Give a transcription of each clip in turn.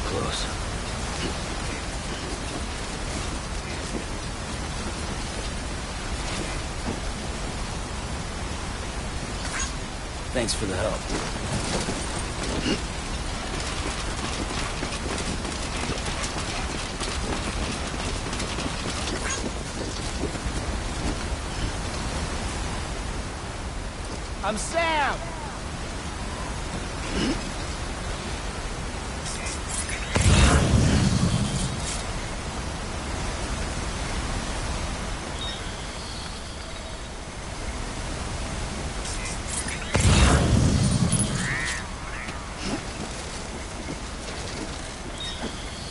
close. Thanks for the help. I'm Sam!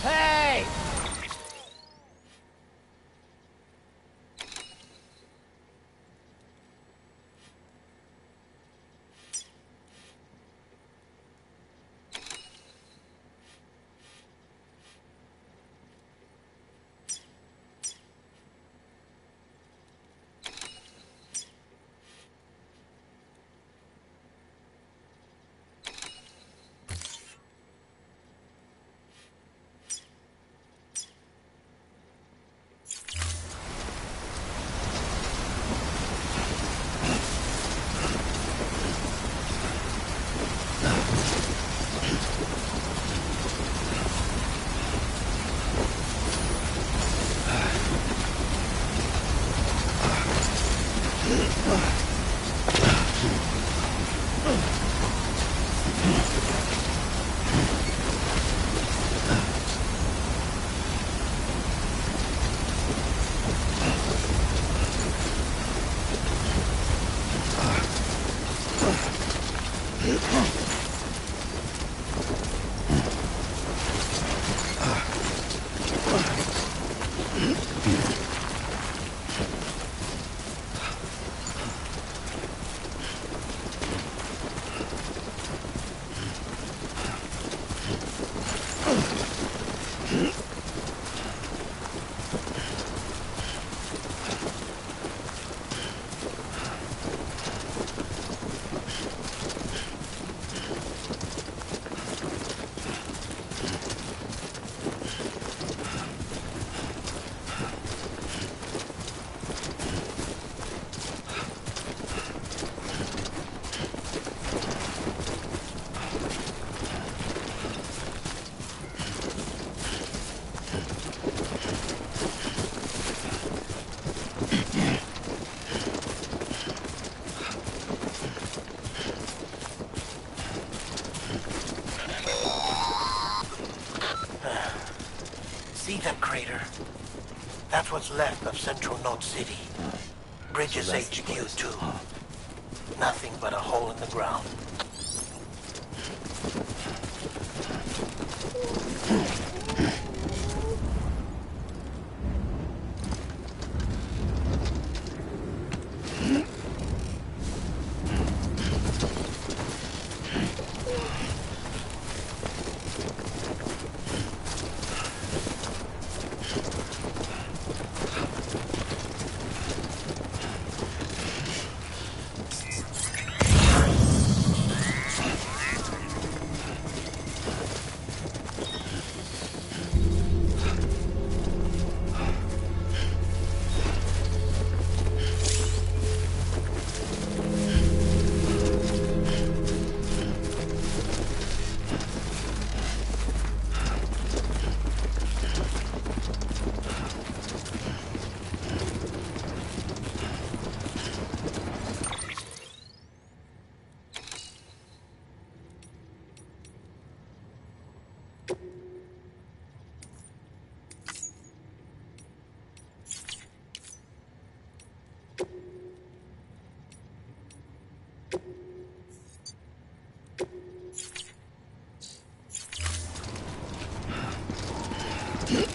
Hey! See that crater? That's what's left of Central Note City. Bridges So that's the HQ place. too. Nothing but a hole in the ground.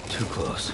Too close.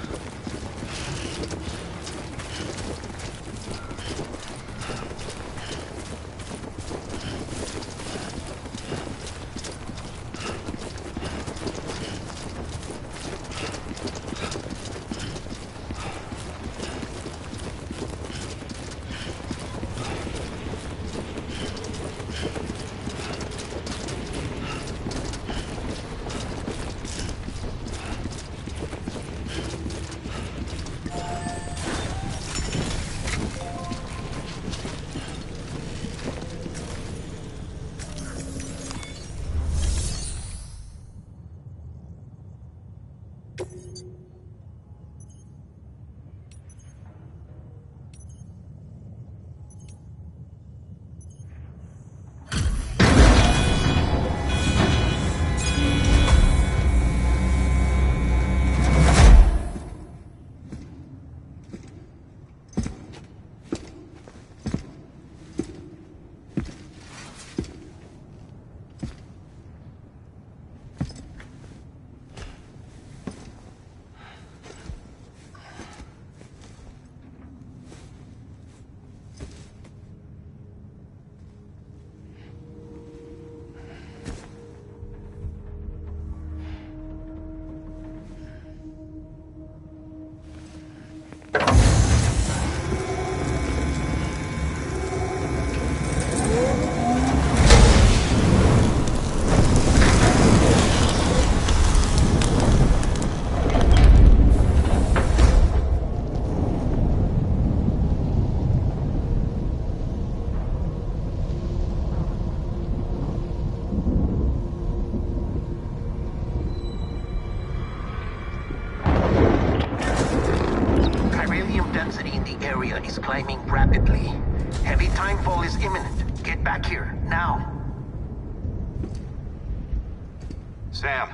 Sam,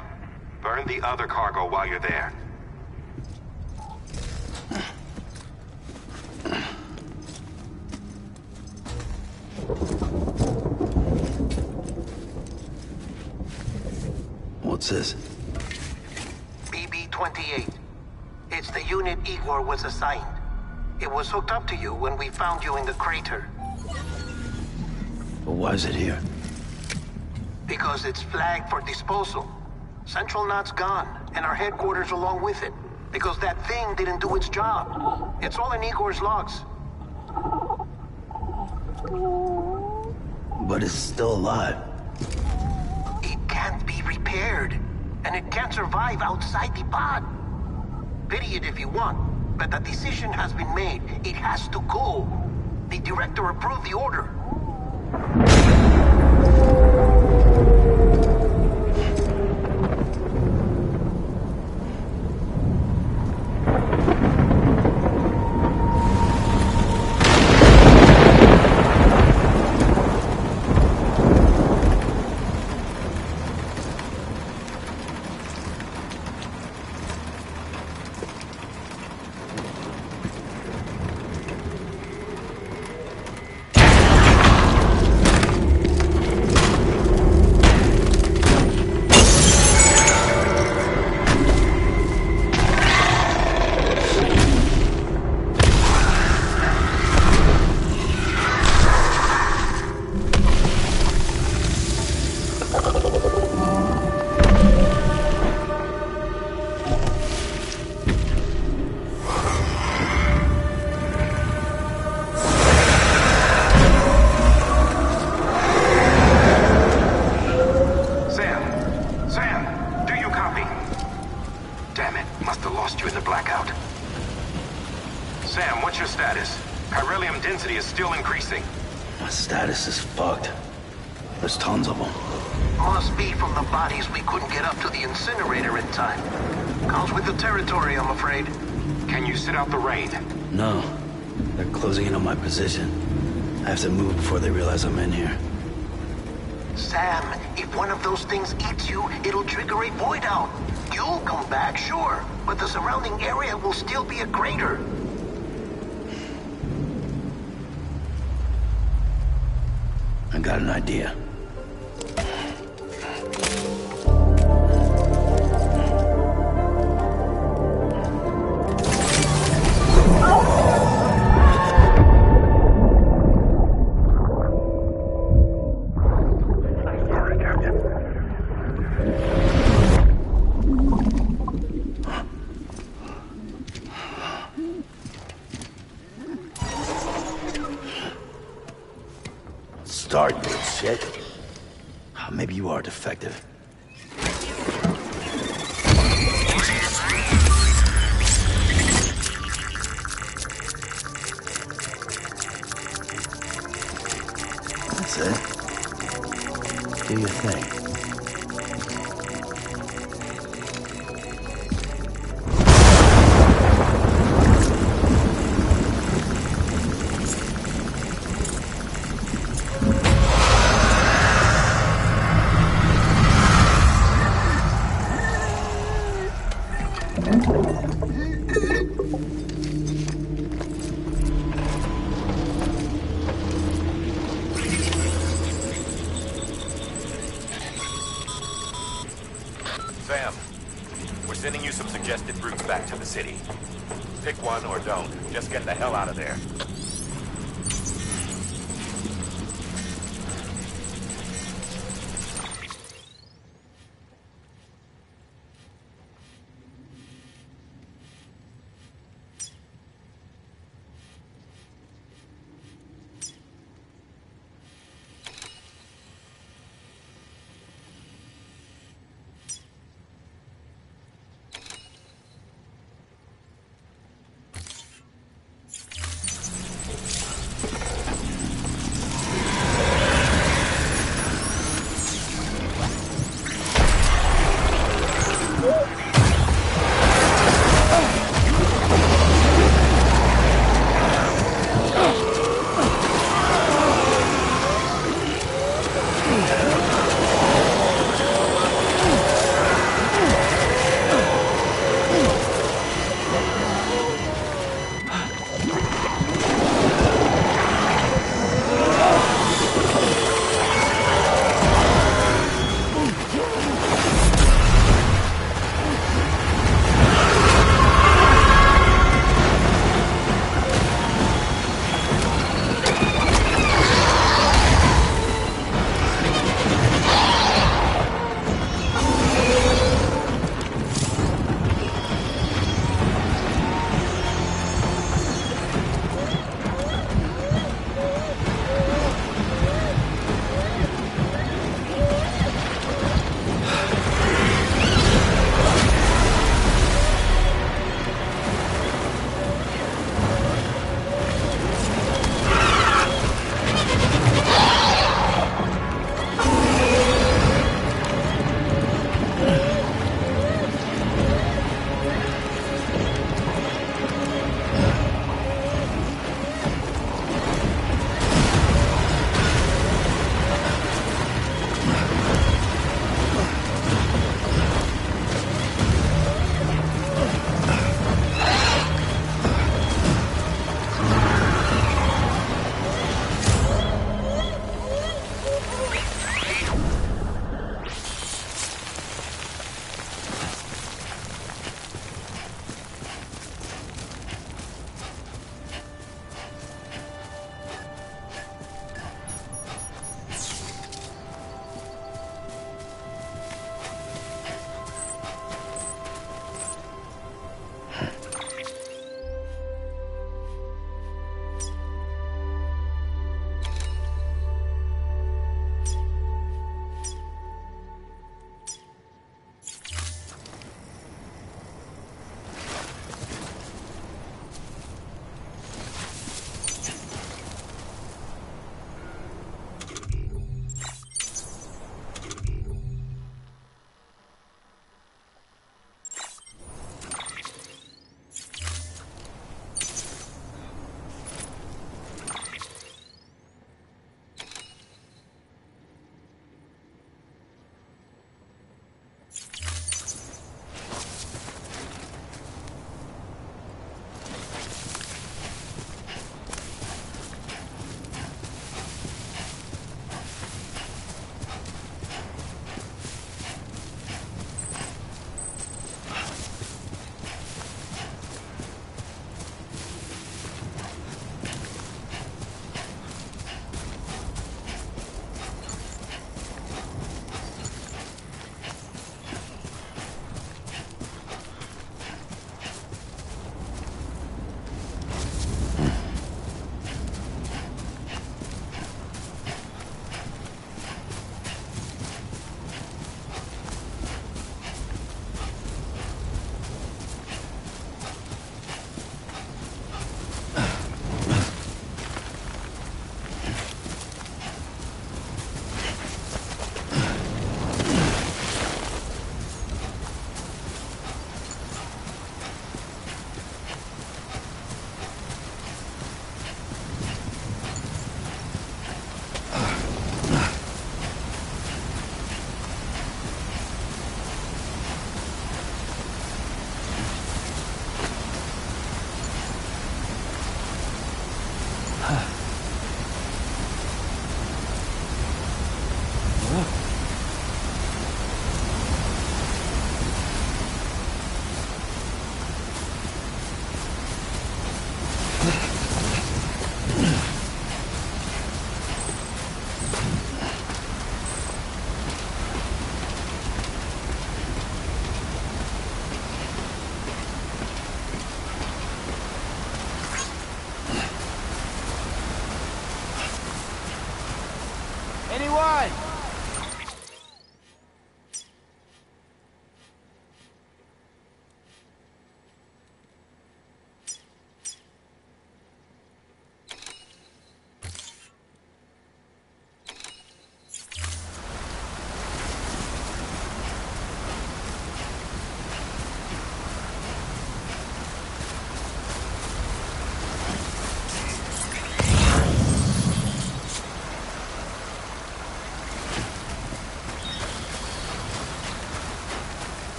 burn the other cargo while you're there. What's this? BB-28. It's the unit Igor was assigned. It was hooked up to you when we found you in the crater. But why is it here? Because it's flagged for disposal. Central Knot's gone, and our headquarters along with it. Because that thing didn't do its job. It's all in Igor's logs. But it's still alive. It can't be repaired, and it can't survive outside the pod. Pity it if you want, but the decision has been made. It has to go. The director approved the order. My status is fucked. There's tons of them. Must be from the bodies we couldn't get up to the incinerator in time. Comes with the territory, I'm afraid. Can you sit out the rain? No. They're closing in on my position. I have to move before they realize I'm in here. Sam, if one of those things eats you, it'll trigger a void out. You'll come back, sure, but the surrounding area will still be a crater. I got an idea. Start, you shit. Maybe you are defective. That's it. Do your thing. Sam, we're sending you some suggested routes back to the city. Pick one or don't. Just get the hell out of there.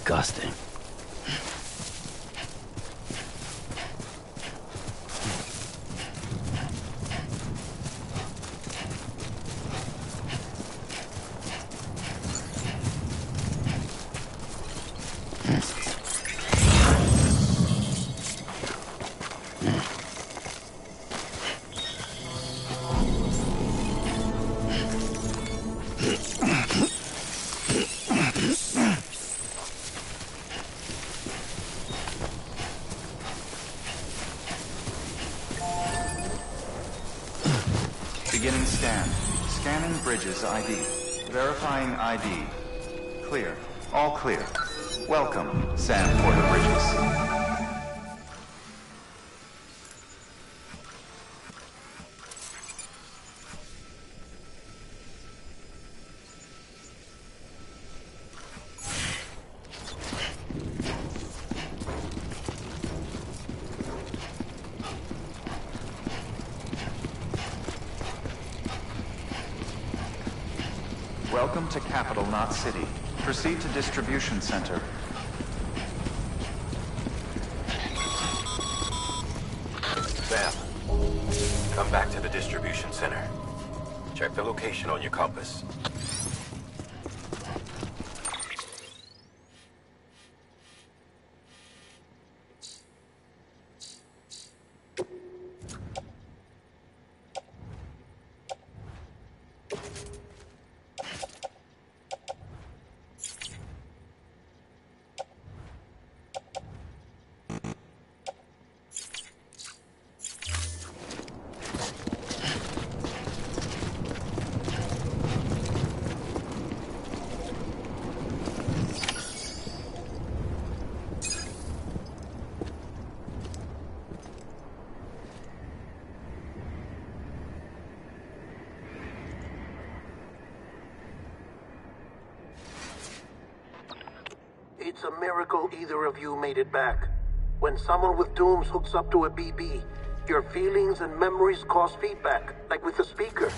Disgusting. Beginning scan. Scanning bridges ID. Verifying ID. Clear. All clear. Welcome, Sam Porter Bridges. Welcome to Capital, not City. Proceed to Distribution Center. Sam, come back to the distribution center. Check the location on your compass. It's a miracle either of you made it back. When someone with dooms hooks up to a BB, your feelings and memories cause feedback, like with a speaker.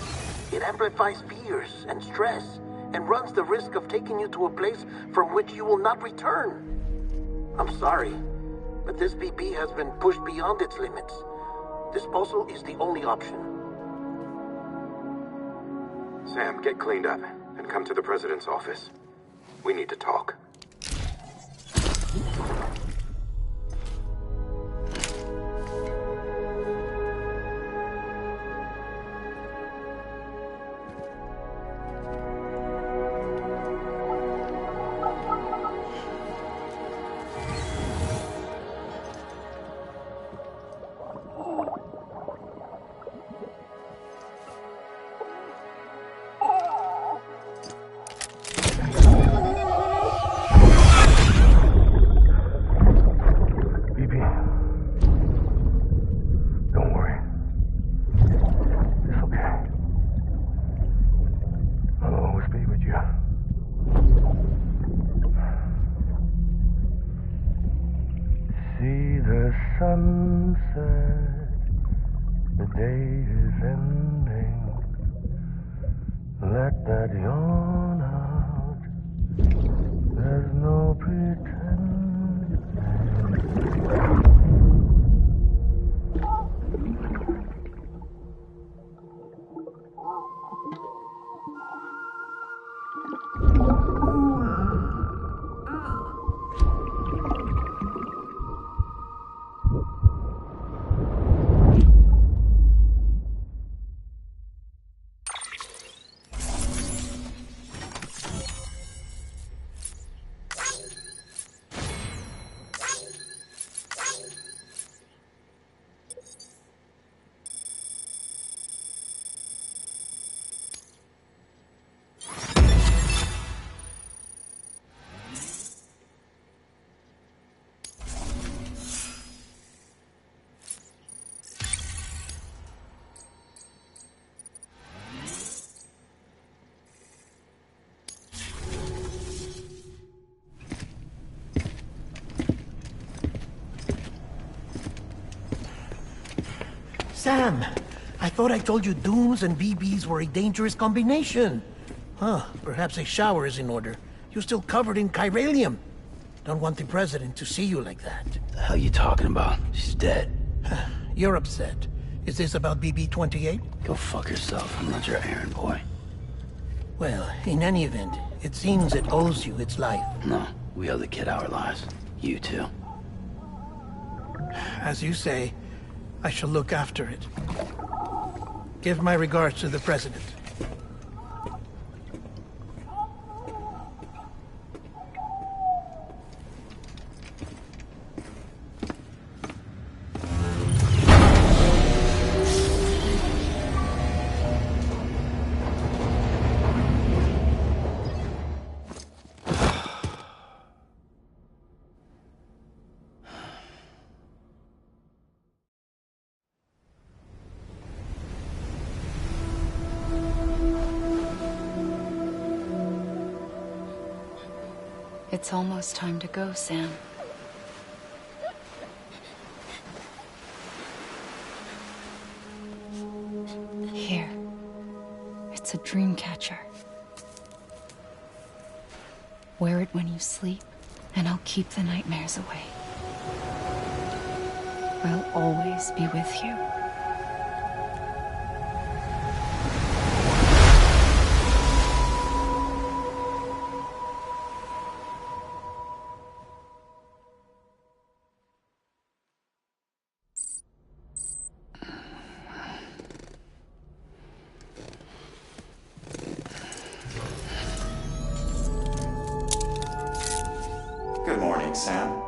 It amplifies fears and stress, and runs the risk of taking you to a place from which you will not return. I'm sorry, but this BB has been pushed beyond its limits. Disposal is the only option. Sam, get cleaned up and come to the President's office. We need to talk. Sunset, the day is ending. Let that yawn out. There's no pretending. Sam, I thought I told you dooms and BBs were a dangerous combination. Huh, perhaps a shower is in order. You're still covered in chiralium. Don't want the President to see you like that. The hell you talking about? She's dead. You're upset. Is this about BB-28? Go fuck yourself. I'm not your errand boy. Well, in any event, it seems it owes you its life. No, we owe the kid our lives. You too. As you say, I shall look after it. Give my regards to the President. It's almost time to go, Sam. Here. It's a dream catcher. Wear it when you sleep, and I'll keep the nightmares away. I'll always be with you. Good morning, Sam.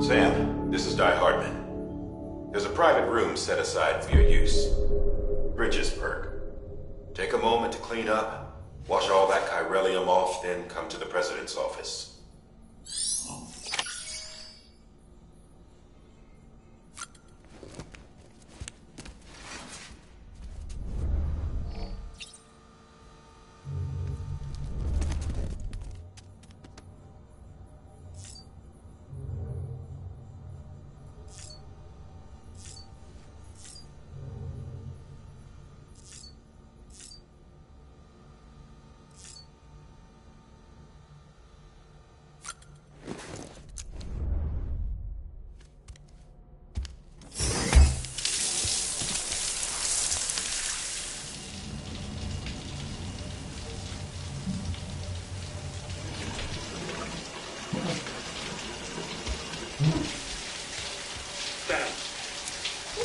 Sam, this is Di Hartman. There's a private room set aside for your use. Bridges perk. Take a moment to clean up, wash all that chiralium off, then come to the president's office.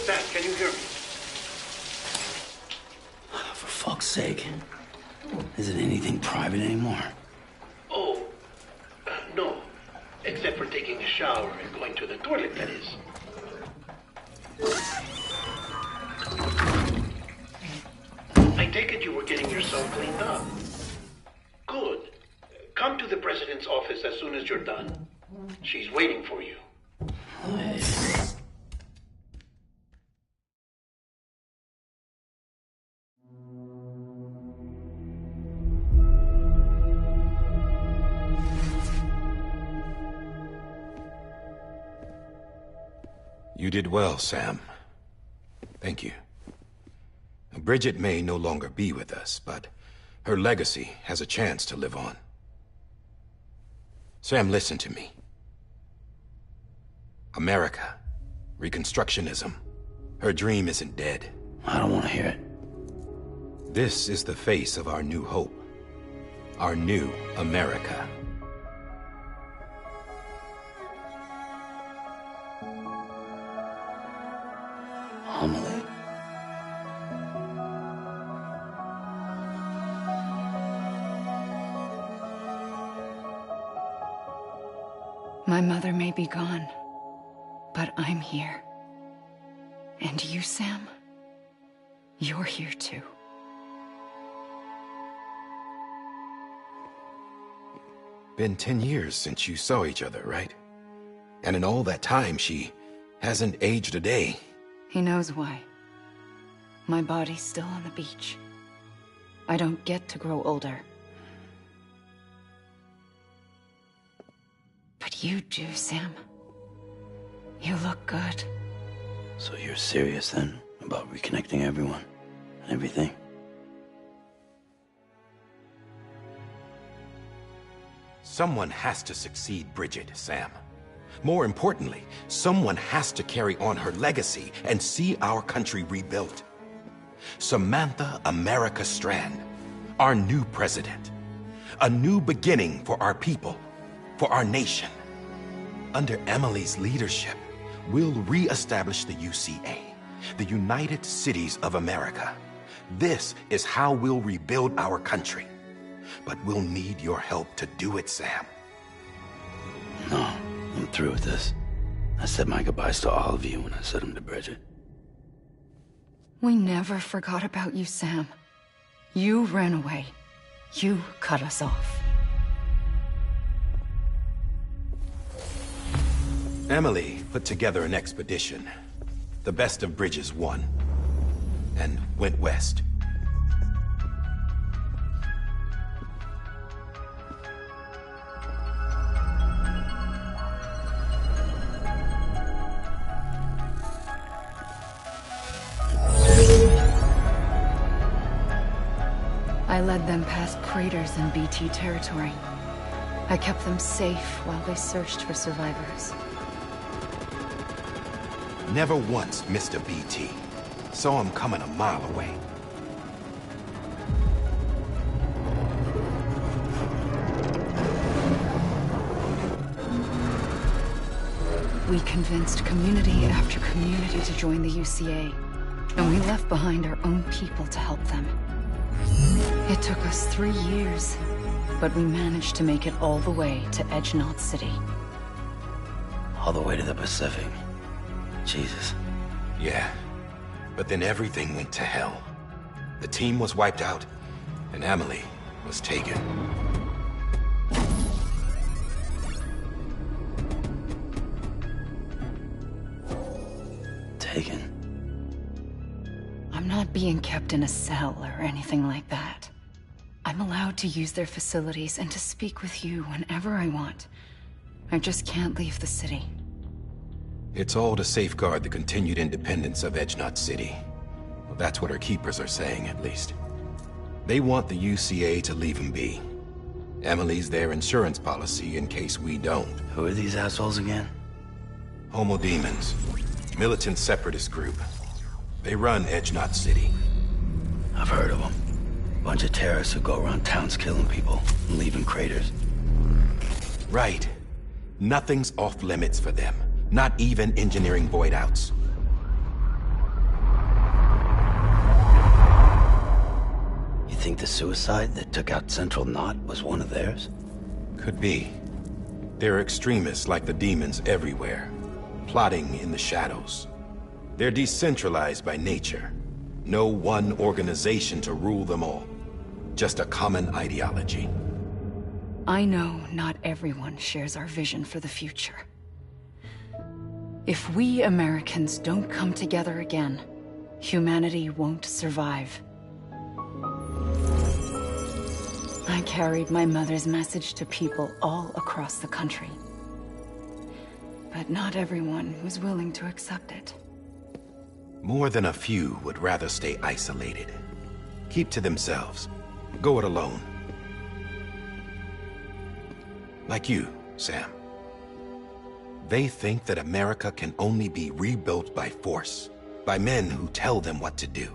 Sam, can you hear me? For fuck's sake. Isn't anything private anymore? Oh, no. Except for taking a shower and going to the toilet, that is. I take it you were getting yourself cleaned up. Good. Come to the president's office as soon as you're done. She's waiting for you. You did well, Sam. Thank you. Bridget may no longer be with us, but her legacy has a chance to live on. Sam, listen to me. America, Reconstructionism, her dream isn't dead. I don't want to hear it. This is the face of our new hope. Our new America. Emily. My mother may be gone, but I'm here. And you, Sam, you're here too. Been 10 years since you saw each other, right? And in all that time, she hasn't aged a day. He knows why. My body's still on the beach. I don't get to grow older. But you do, Sam. You look good. So you're serious then about reconnecting everyone and everything? Someone has to succeed Bridget, Sam. More importantly, someone has to carry on her legacy and see our country rebuilt. Samantha America Strand, our new president. A new beginning for our people, for our nation. Under Emily's leadership, we'll re-establish the UCA, the United Cities of America. This is how we'll rebuild our country. But we'll need your help to do it, Sam. No, I'm through with this. I said my goodbyes to all of you when I said them to Bridget. We never forgot about you, Sam. You ran away. You cut us off. Emily put together an expedition. The best of Bridges won. And went west. I led them past craters in BT territory. I kept them safe while they searched for survivors. Never once missed a BT. Saw him coming a mile away. We convinced community after community to join the UCA, and we left behind our own people to help them. It took us 3 years, but we managed to make it all the way to Edge-Knot City. All the way to the Pacific. Jesus. Yeah, but then everything went to hell. The team was wiped out, and Emily was taken. Taken? I'm not being kept in a cell or anything like that. I'm allowed to use their facilities and to speak with you whenever I want. I just can't leave the city. It's all to safeguard the continued independence of Edge-Knot City. Well, that's what our keepers are saying, at least. They want the UCA to leave him be. Emily's their insurance policy in case we don't. Who are these assholes again? Homo Demons. Militant separatist group. They run Edge-Knot City. I've heard of them. Bunch of terrorists who go around towns killing people and leaving craters. Right. Nothing's off limits for them. Not even engineering void outs. You think the suicide that took out Central Knot was one of theirs? Could be. There are extremists like the demons everywhere, plotting in the shadows. They're decentralized by nature. No one organization to rule them all. Just a common ideology. I know not everyone shares our vision for the future. If we Americans don't come together again, humanity won't survive. I carried my mother's message to people all across the country. But not everyone was willing to accept it. More than a few would rather stay isolated. Keep to themselves. Go it alone. Like you, Sam. They think that America can only be rebuilt by force, by men who tell them what to do,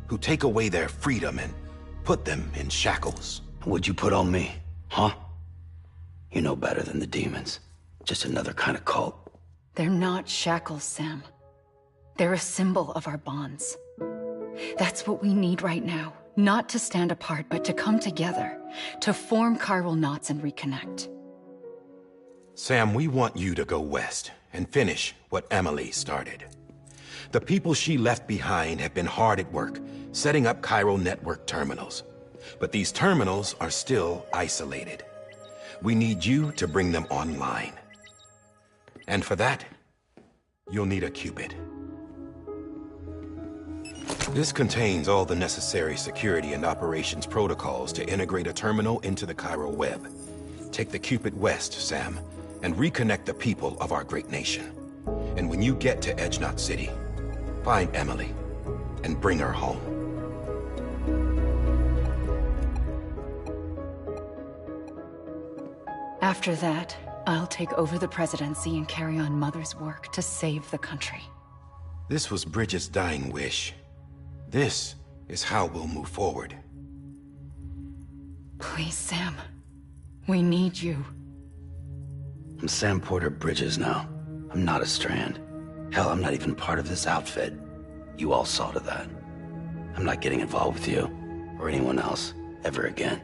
who take away their freedom and put them in shackles. What'd you put on me, huh? You know better than the demons. Just another kind of cult. They're not shackles, Sam. They're a symbol of our bonds. That's what we need right now. Not to stand apart, but to come together, to form chiral knots and reconnect. Sam, we want you to go west and finish what Emily started. The people she left behind have been hard at work, setting up chiral network terminals. But these terminals are still isolated. We need you to bring them online. And for that, you'll need a Cupid. This contains all the necessary security and operations protocols to integrate a terminal into the chiral web. Take the Cupid west, Sam, and reconnect the people of our great nation. And when you get to Edge-Knot City, find Emily and bring her home. After that, I'll take over the presidency and carry on Mother's work to save the country. This was Bridget's dying wish. This is how we'll move forward. Please, Sam. We need you. I'm Sam Porter Bridges now. I'm not a Strand. Hell, I'm not even part of this outfit. You all saw to that. I'm not getting involved with you, or anyone else, ever again.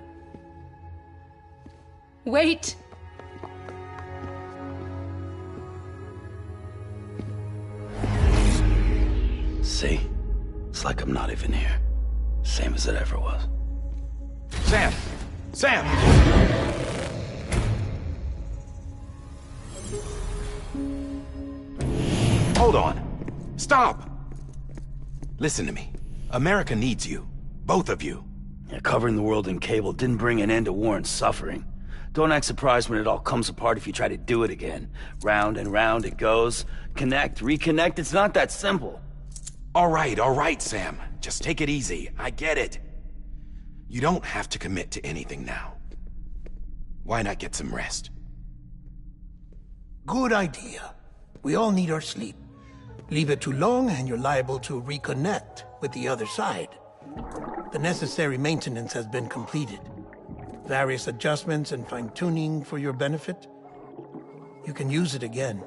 Wait! See? It's like I'm not even here. Same as it ever was. Sam! Sam! Hold on. Stop! Listen to me. America needs you. Both of you. Yeah, covering the world in cable didn't bring an end to war and suffering. Don't act surprised when it all comes apart if you try to do it again. Round and round it goes. Connect, reconnect, it's not that simple. All right, Sam. Just take it easy. I get it. You don't have to commit to anything now. Why not get some rest? Good idea. We all need our sleep. Leave it too long and you're liable to reconnect with the other side. The necessary maintenance has been completed. Various adjustments and fine-tuning for your benefit. You can use it again.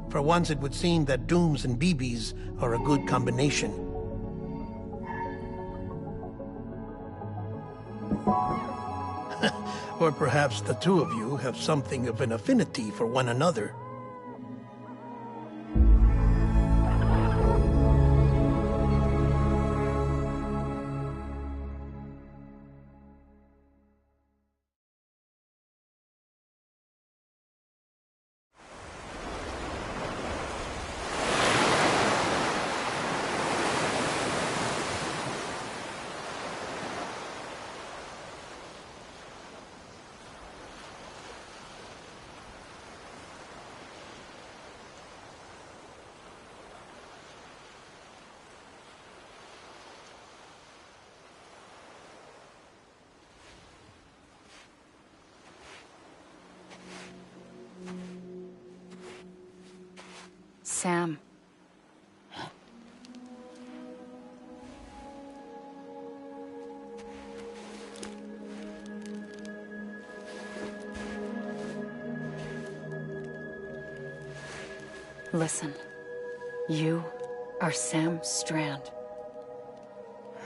For once, it would seem that Dooms and BBs are a good combination. Or perhaps the two of you have something of an affinity for one another. Sam. Listen. You are Sam Strand.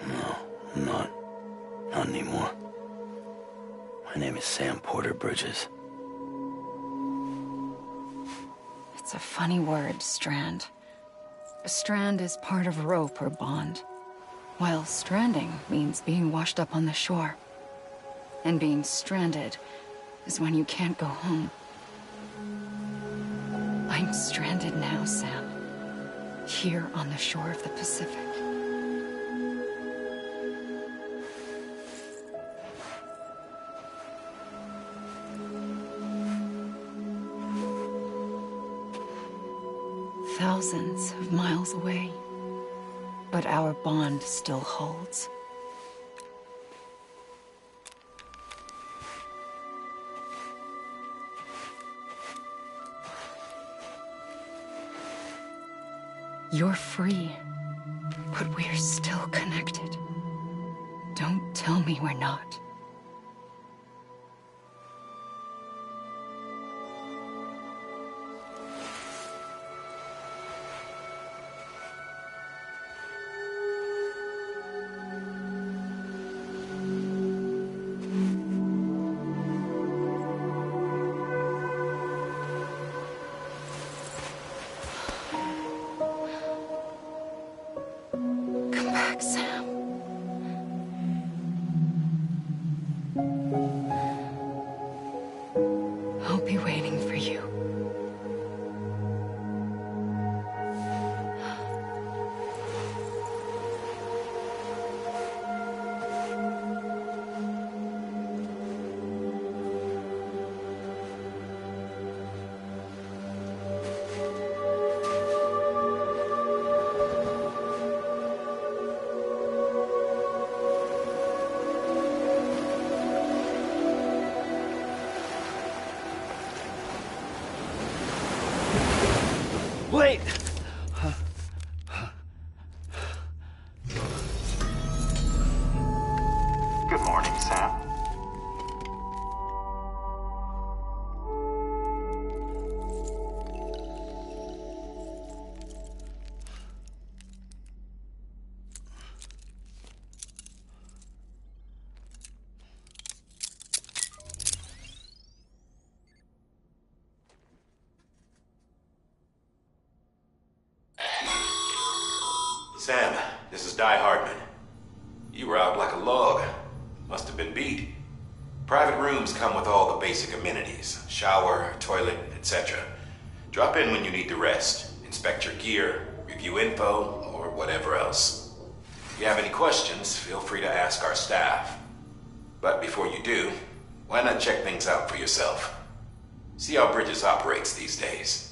No, I'm not. Not anymore. My name is Sam Porter Bridges. It's a funny word, strand. A strand is part of rope or bond, while stranding means being washed up on the shore. And being stranded is when you can't go home. I'm stranded now, Sam. Here on the shore of the Pacific. Thousands of miles away, but our bond still holds. You're free, but we're still connected. Don't tell me we're not. Sam. I'll be waiting for you. Wait! Good morning, Sam. Sam, this is Di Hardman. You were out like a log. Must have been beat. Private rooms come with all the basic amenities. Shower, toilet, etc. Drop in when you need to rest. Inspect your gear, review info, or whatever else. If you have any questions, feel free to ask our staff. But before you do, why not check things out for yourself? See how Bridges operates these days.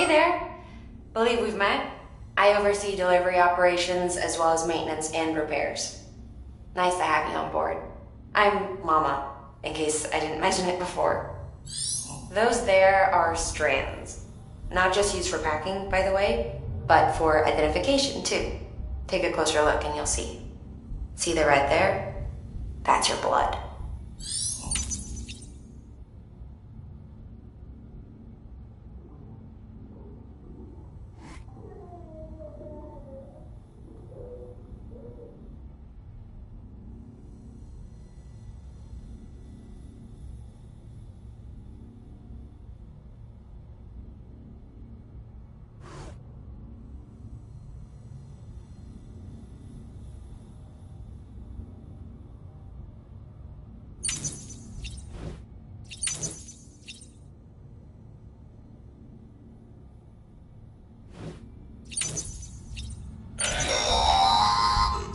Hey there. Believe we've met. I oversee delivery operations as well as maintenance and repairs. Nice to have you on board. I'm Mama, in case I didn't mention it before. Those there are strands. Not just used for packing, by the way, but for identification too. Take a closer look and you'll see. See the red there? That's your blood.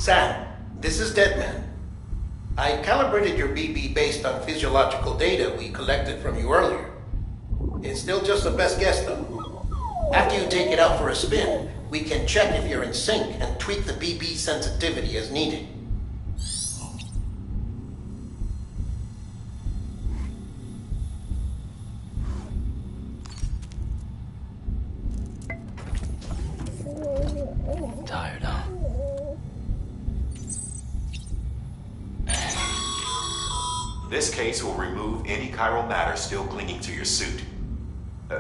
Sam, this is Deadman. I calibrated your BB based on physiological data we collected from you earlier. It's still just the best guess, though. After you take it out for a spin, we can check if you're in sync and tweak the BB sensitivity as needed. Tired, huh? This case will remove any chiral matter still clinging to your suit.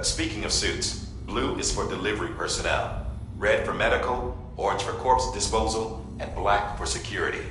Speaking of suits, blue is for delivery personnel, red for medical, orange for corpse disposal, and black for security.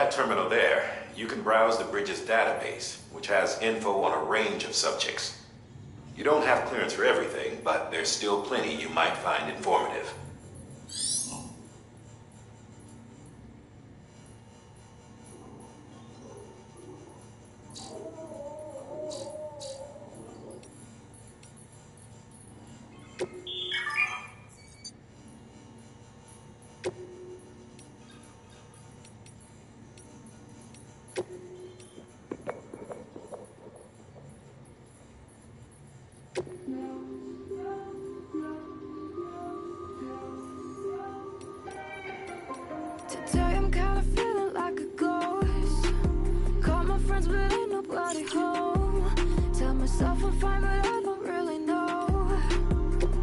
that terminal there, you can browse the bridge's database, which has info on a range of subjects. You don't have clearance for everything, but there's still plenty you might find informative. Today I'm kinda feeling like a ghost. Call my friends but ain't nobody home. Tell myself I'm fine but I don't really know.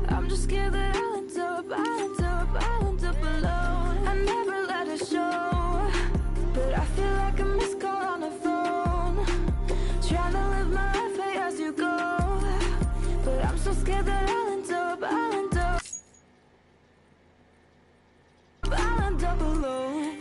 I'm just scared that I'll end up alone. I never let it show, but I feel like a missed call on the phone. Trying to live my life as you go, but I'm so scared that I'll end up alone.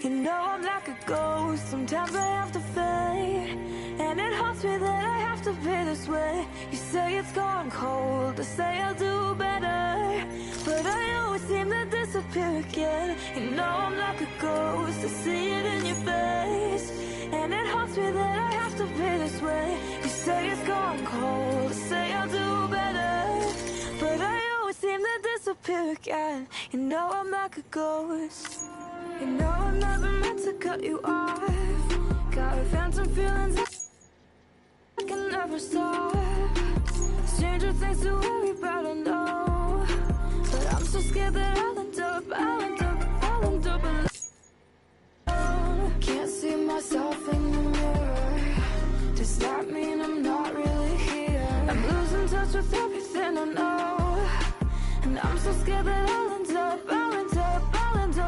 You know I'm like a ghost. Sometimes I have to fade, and it haunts me that I have to be this way. You say it's gone cold, I say I'll do better, but I always seem to disappear again. You know I'm like a ghost, I see it in your face, and it haunts me that I have to be this way. You say it's gone cold, I say I'll do better, but I always seem to disappear again. You know I'm like a ghost. You know I'm never meant to cut you off. Got a phantom feelings I can never stop. Stranger things to worry about, I know, but I'm so scared that I'll end up alone. Can't see myself in the mirror. Does that mean I'm not really here? I'm losing touch with everything I know, and I'm so scared that I'll end up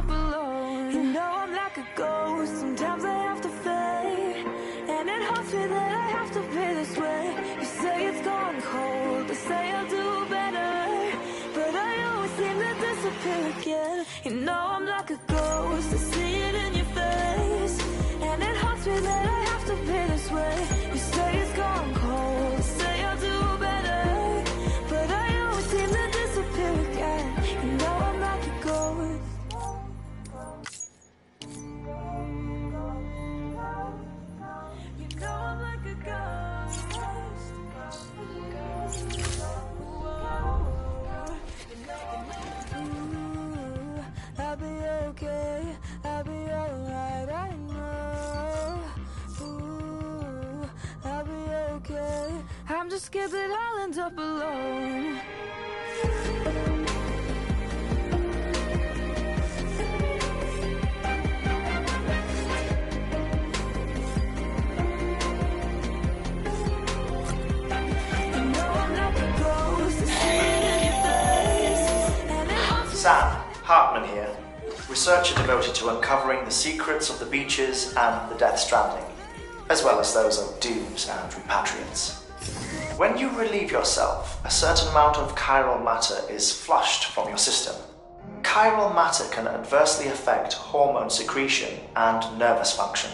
alone. You know I'm like a ghost. Sometimes I have to fade, and it haunts me that I have to be this way. You say it's gone cold, I say I'll do better, but I always seem to disappear again. You know I'm like a ghost, I see it in your face, and it haunts me that I have to be this way. You say it's gone cold, I say I'll do better, but I always seem to disappear again. You know I'm like a ghost. You know I'm like a ghost. Ooh, I'll be okay, I'll be alright, I know. Ooh, I'll be okay. I'm just scared that I'll end up alone. Sam, Hartman here, researcher devoted to uncovering the secrets of the beaches and the Death Stranding, as well as those of dooms and repatriates. When you relieve yourself, a certain amount of chiral matter is flushed from your system. Chiral matter can adversely affect hormone secretion and nervous function.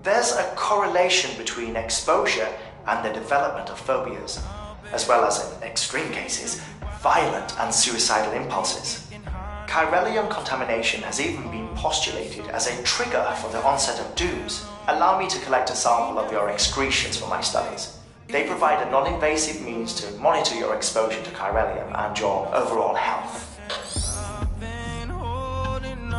There's a correlation between exposure and the development of phobias, as well as, in extreme cases, violent and suicidal impulses. Chiralium contamination has even been postulated as a trigger for the onset of dooms. Allow me to collect a sample of your excretions for my studies. They provide a non-invasive means to monitor your exposure to chiralium and your overall health. I've been holding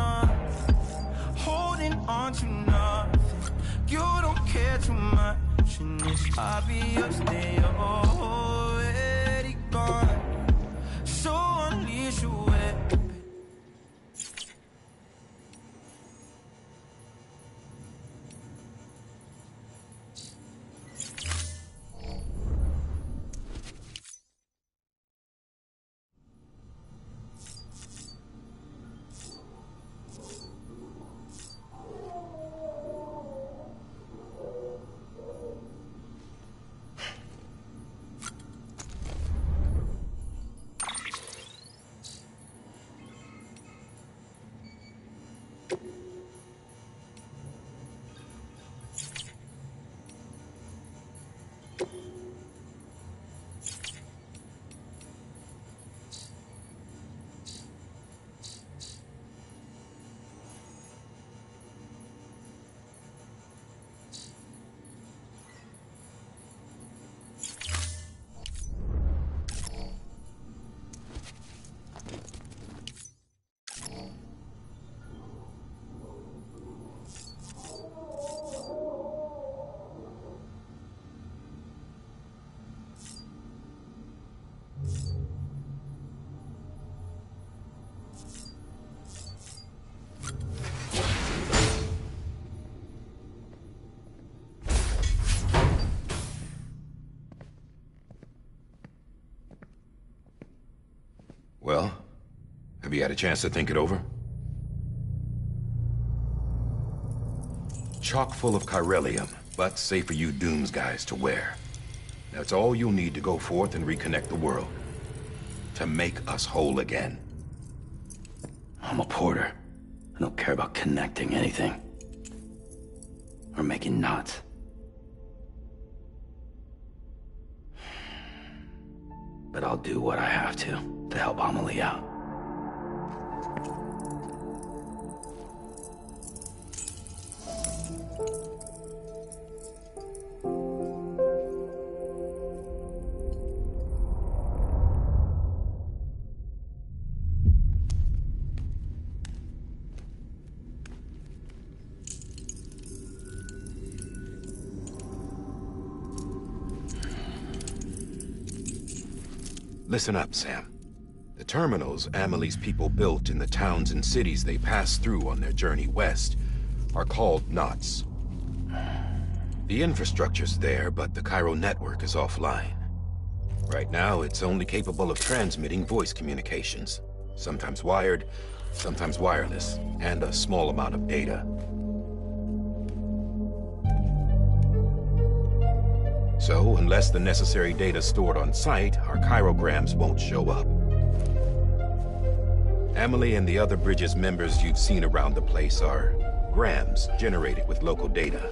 on to nothing. You don't care too much, and it's obvious that you're already gone. So unleash your weapon. Well, have you had a chance to think it over? Chock full of chiralium, but safe for you Dooms guys to wear. That's all you'll need to go forth and reconnect the world. To make us whole again. I'm a porter. I don't care about connecting anything. Or making knots. But I'll do what I have to help Amelie out. Listen up, Sam. The terminals Amelie's people built in the towns and cities they passed through on their journey west are called knots. The infrastructure's there, but the Cairo network is offline. Right now, it's only capable of transmitting voice communications, sometimes wired, sometimes wireless, and a small amount of data. So, unless the necessary data stored on site, our chirograms won't show up. Amelie and the other Bridges members you've seen around the place are grams generated with local data.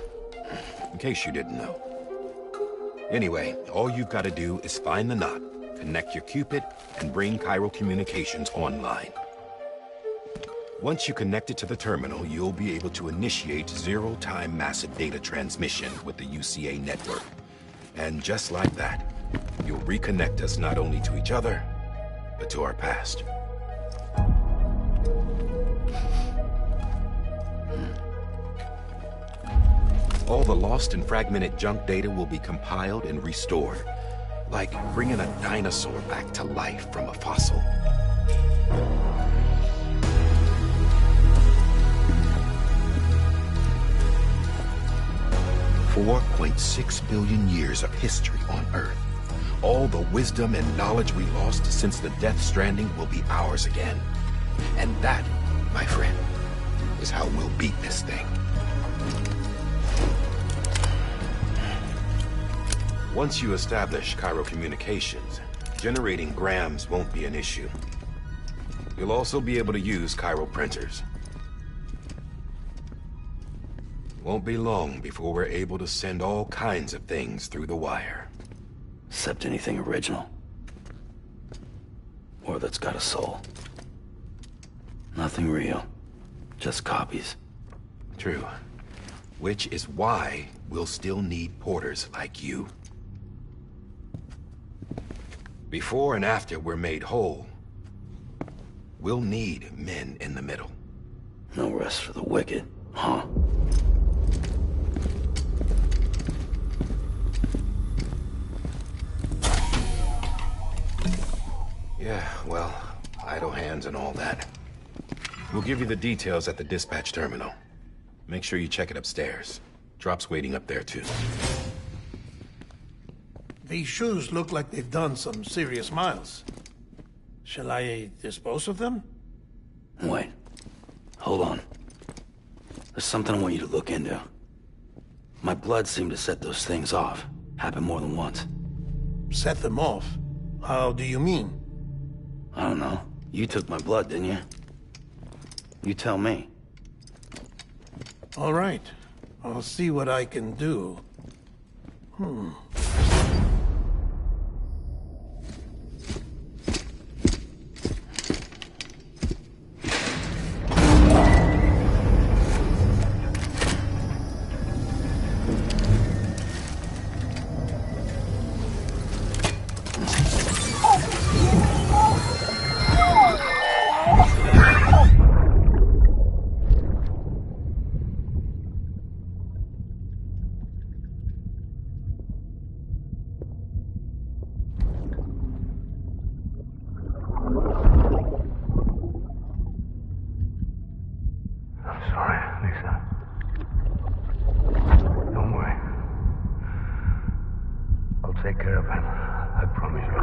In case you didn't know. Anyway, all you've got to do is find the knot, connect your Cupid, and bring Cairo communications online. Once you connect it to the terminal, you'll be able to initiate zero-time massive data transmission with the UCA network. And just like that, you'll reconnect us not only to each other, but to our past. All the lost and fragmented junk data will be compiled and restored, like bringing a dinosaur back to life from a fossil. 4.6 billion years of history on Earth. All the wisdom and knowledge we lost since the Death Stranding will be ours again. And that, my friend, is how we'll beat this thing. Once you establish Cairo communications, generating grams won't be an issue. You'll also be able to use Cairo printers. Won't be long before we're able to send all kinds of things through the wire. Except anything original. Or that's got a soul. Nothing real. Just copies. True. Which is why we'll still need porters like you. Before and after we're made whole, we'll need men in the middle. No rest for the wicked, huh? Yeah, well, idle hands and all that. We'll give you the details at the dispatch terminal. Make sure you check it upstairs. Drop's waiting up there, too. These shoes look like they've done some serious miles. Shall I dispose of them? Wait. Hold on. There's something I want you to look into. My blood seemed to set those things off. Happened more than once. Set them off? How do you mean? I don't know. You took my blood, didn't you? You tell me. All right. I'll see what I can do. Take care of him. I promise you.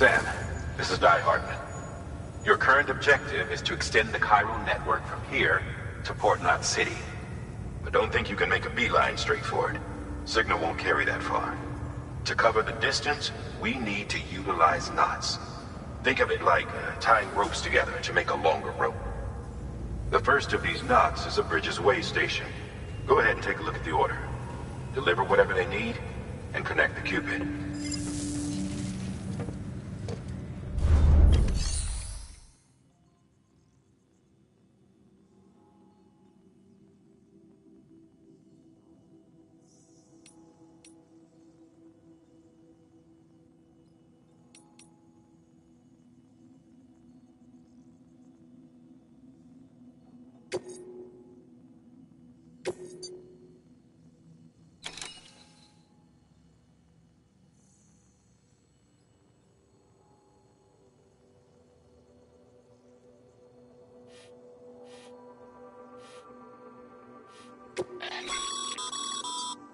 Sam, this is Di Hartman. Your current objective is to extend the chiral network from here to Port Knot City. But don't think you can make a beeline straight for it. Signal won't carry that far. To cover the distance, we need to utilize knots. Think of it like tying ropes together to make a longer rope. The first of these knots is a Bridges Way station. Go ahead and take a look at the order. Deliver whatever they need, and connect the Cupid.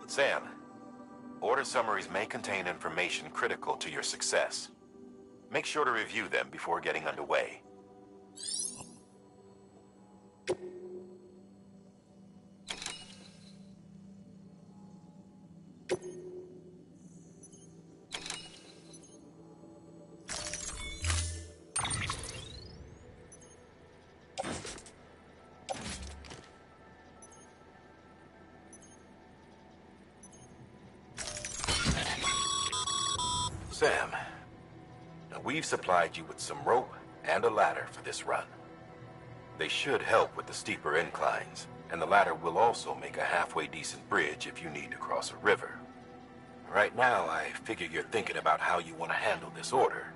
Sam, order summaries may contain information critical to your success. Make sure to review them before getting underway. Sam, now we've supplied you with some rope and a ladder for this run. They should help with the steeper inclines, and the ladder will also make a halfway decent bridge if you need to cross a river. Right now, I figure you're thinking about how you want to handle this order.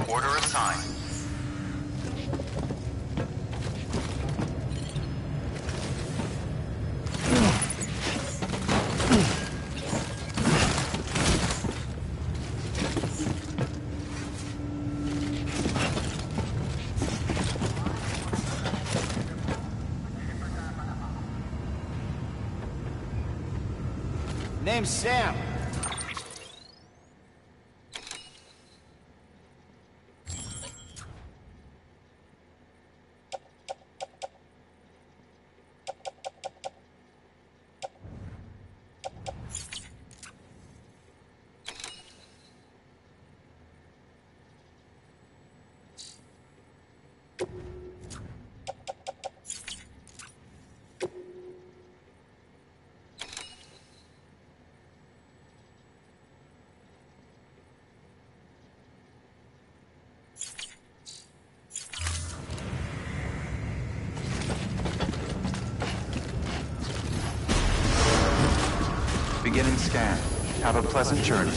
Order assigned. Name's Sam. Beginning scan. Have a pleasant journey.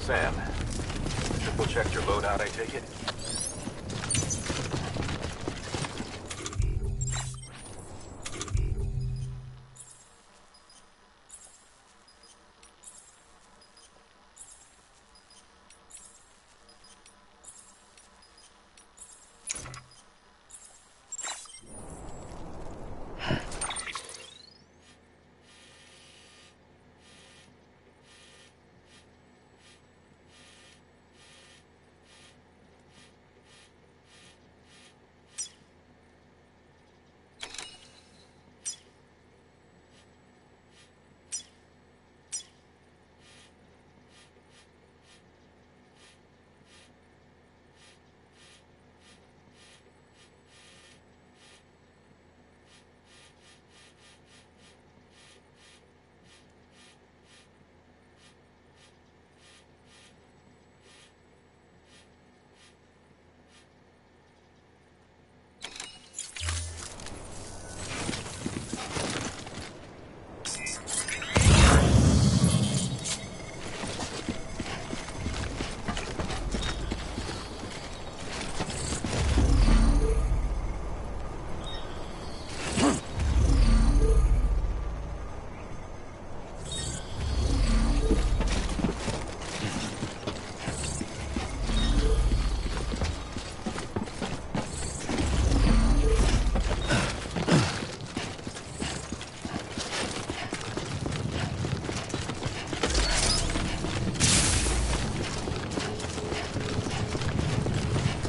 Sam, triple checked your loadout, I take it?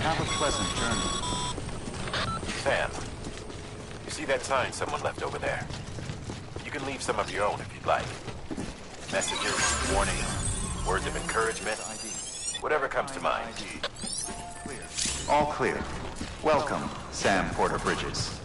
Have a pleasant journey. Sam, you see that sign someone left over there? You can leave some of your own if you'd like. Messages, warnings, words of encouragement, whatever comes to mind. Clear. All clear. Welcome, Sam Porter Bridges.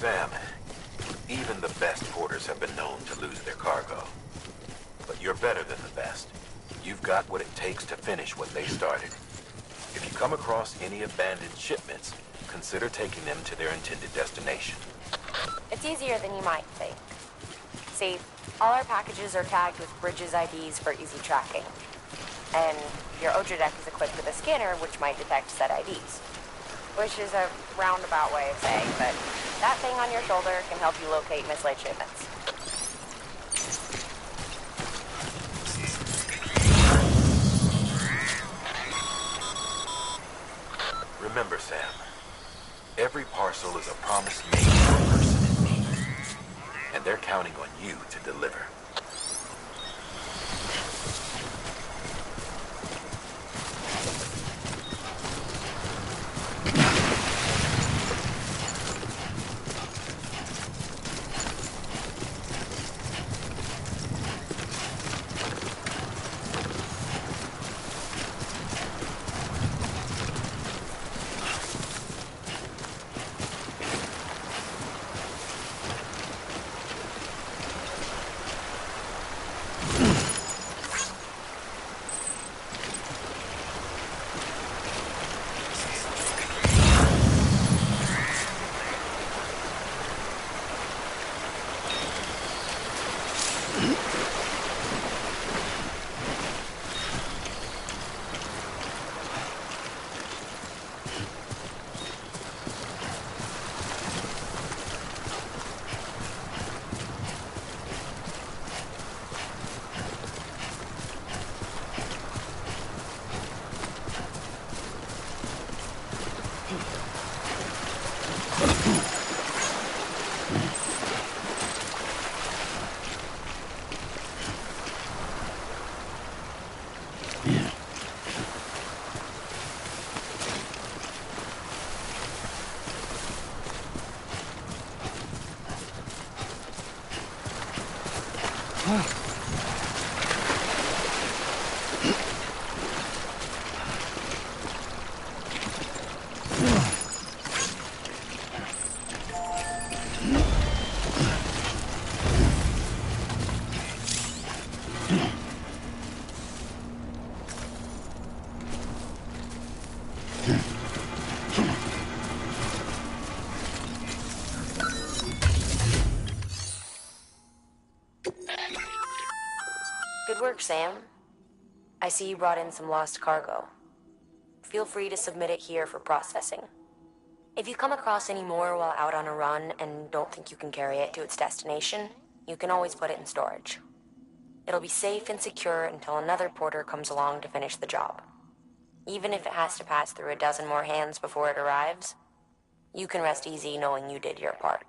Sam, even the best porters have been known to lose their cargo. But you're better than the best. You've got what it takes to finish what they started. If you come across any abandoned shipments, consider taking them to their intended destination. It's easier than you might think. See, all our packages are tagged with Bridges IDs for easy tracking. And your Oja deck is equipped with a scanner which might detect said IDs. Which is a roundabout way of saying that that thing on your shoulder can help you locate mislaid shipments. Remember, Sam, every parcel is a promise made to a person in need. And they're counting on you to deliver. Good work, Sam. I see you brought in some lost cargo. Feel free to submit it here for processing. If you come across any more while out on a run and don't think you can carry it to its destination, you can always put it in storage. It'll be safe and secure until another porter comes along to finish the job. Even if it has to pass through a dozen more hands before it arrives, you can rest easy knowing you did your part.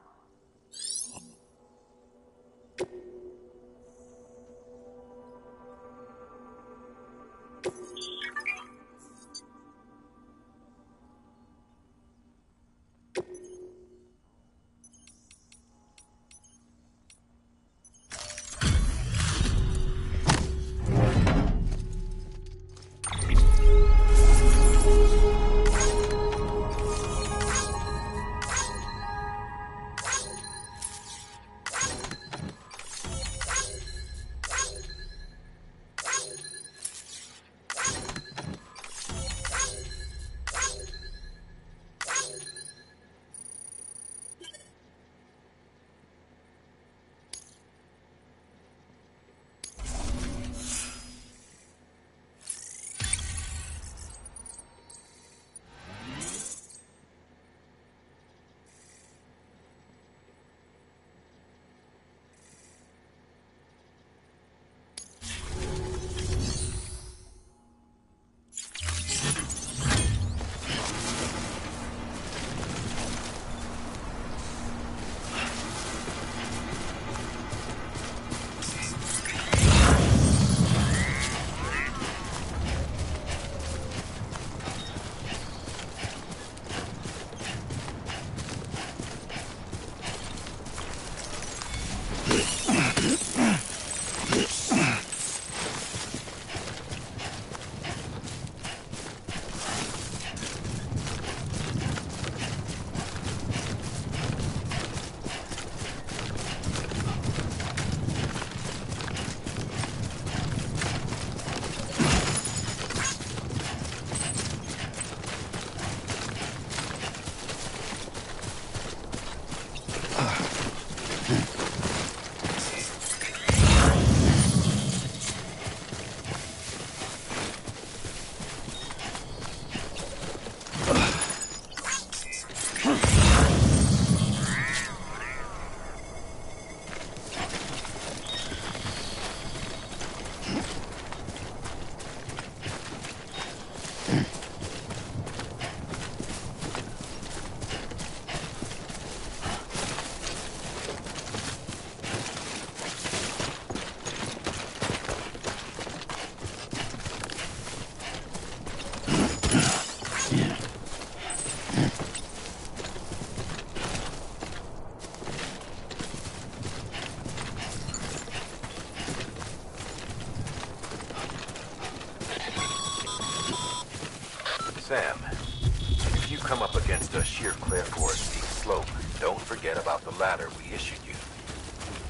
Sam, if you come up against a sheer cliff or a steep slope, don't forget about the ladder we issued you.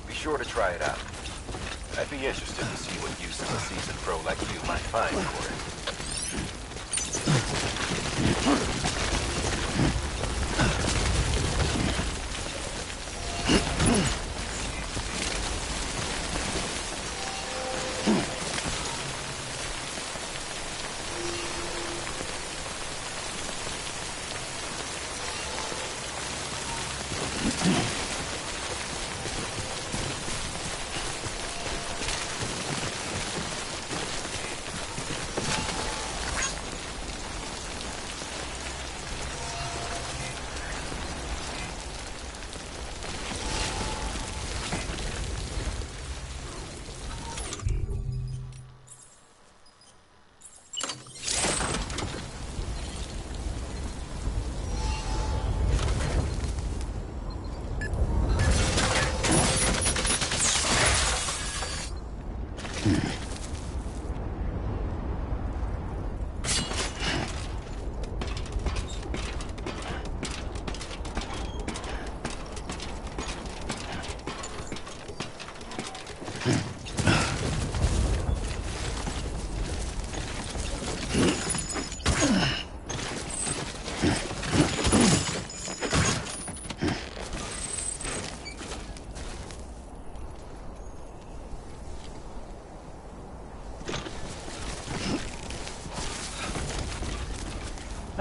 Be sure to try it out. I'd be interested to see what use a seasoned pro like you might find for it.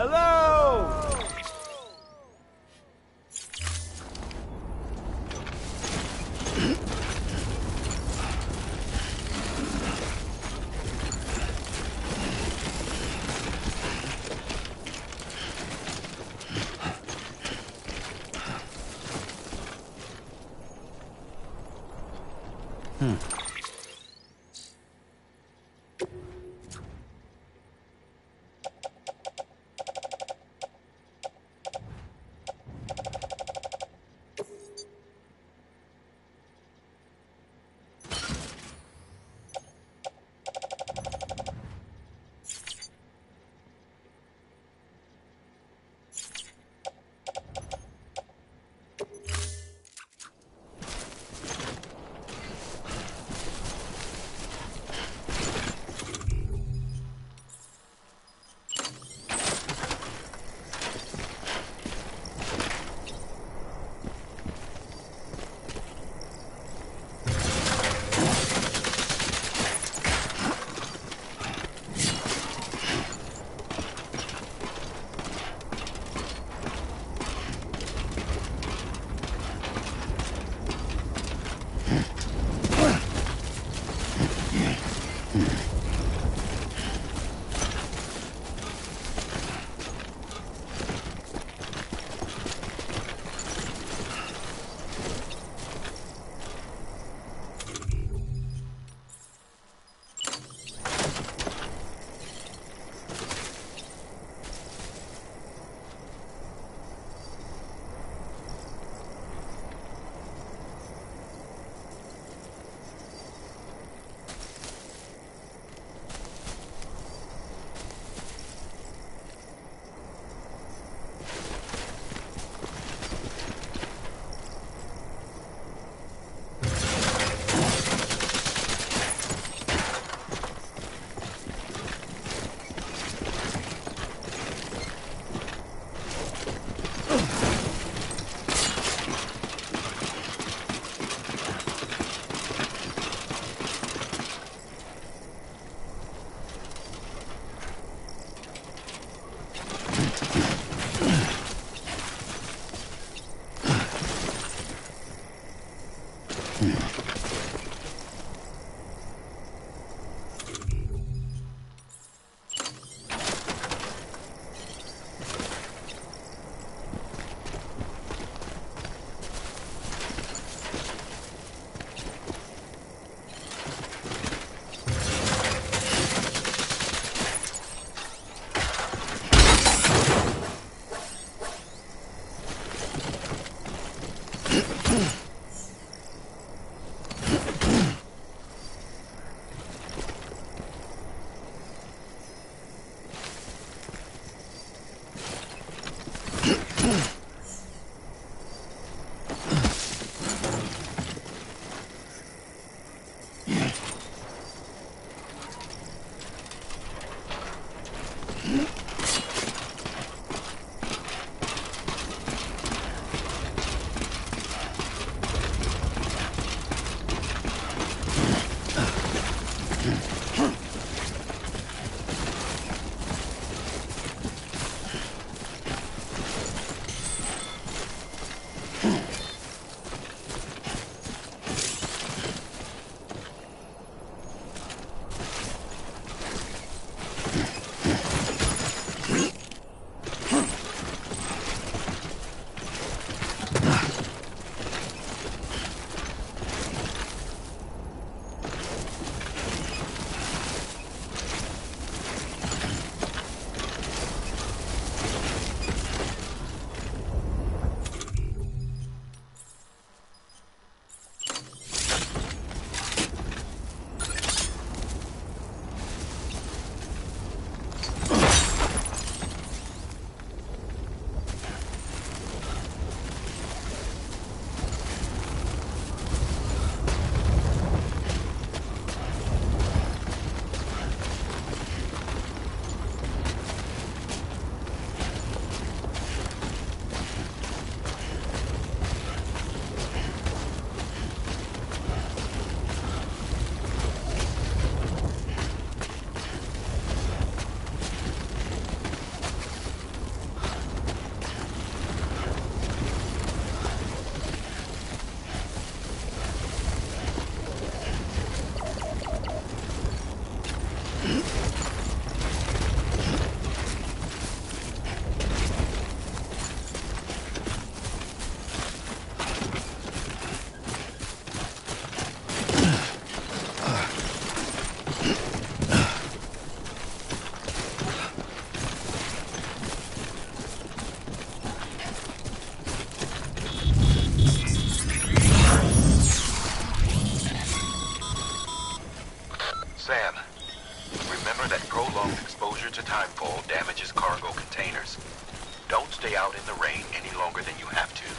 Hello! the rain any longer than you have to.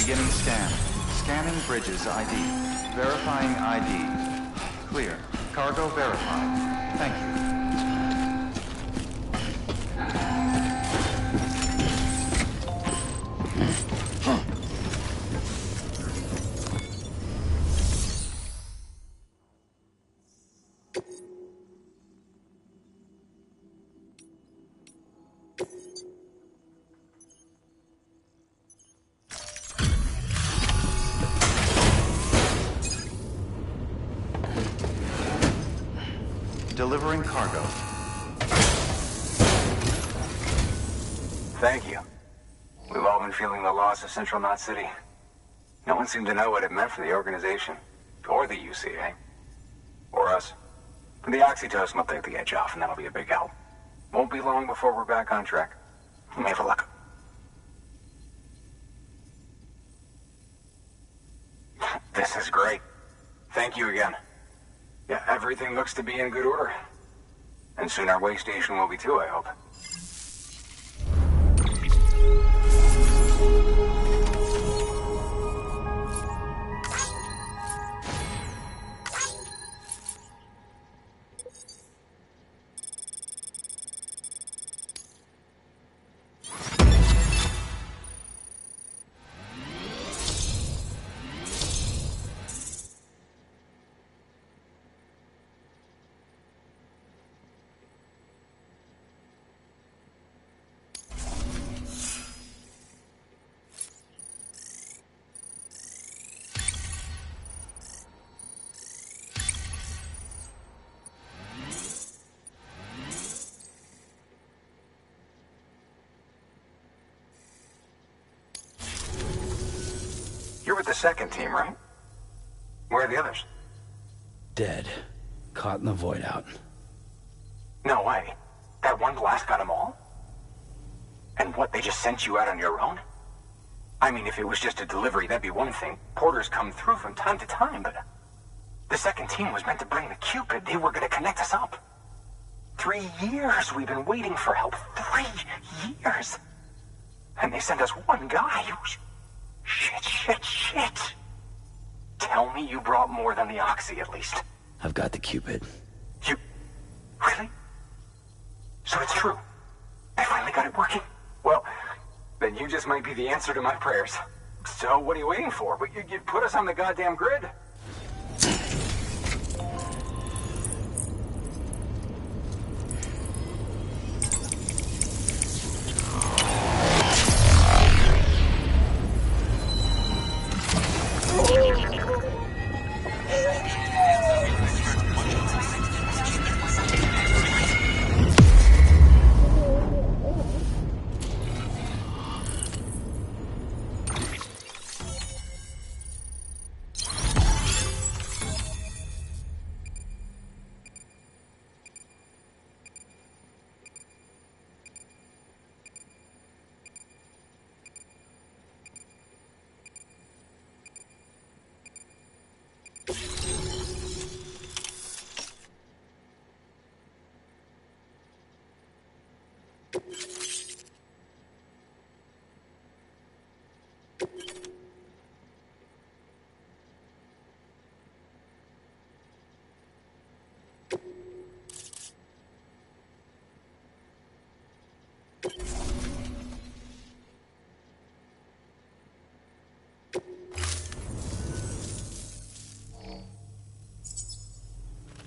Beginning scan. Scanning bridges ID. Verifying ID. Clear. Cargo verified. Thank you. delivering cargo. Thank you. We've all been feeling the loss of Central Knot City. No one seemed to know what it meant for the organization, or the UCA, or us. The oxytocin will take the edge off, and that'll be a big help. Won't be long before we're back on track. May have a luck. This is great. Thank you again. Yeah, everything looks to be in good order. And soon our way station will be too, I hope. You're with the second team, right? Where are the others? Dead. Caught in the void out. No way. That one blast got them all? And what, they just sent you out on your own? I mean, if it was just a delivery, that'd be one thing. Porters come through from time to time, but... The second team was meant to bring the Cupid. They were gonna connect us up. 3 years we've been waiting for help. 3 years! And they sent us one guy. Shit. Tell me you brought more than the Oxy, at least. I've got the Cupid. You... Really? So it's true. I finally got it working. Well, then you just might be the answer to my prayers. So what are you waiting for? You put us on the goddamn grid.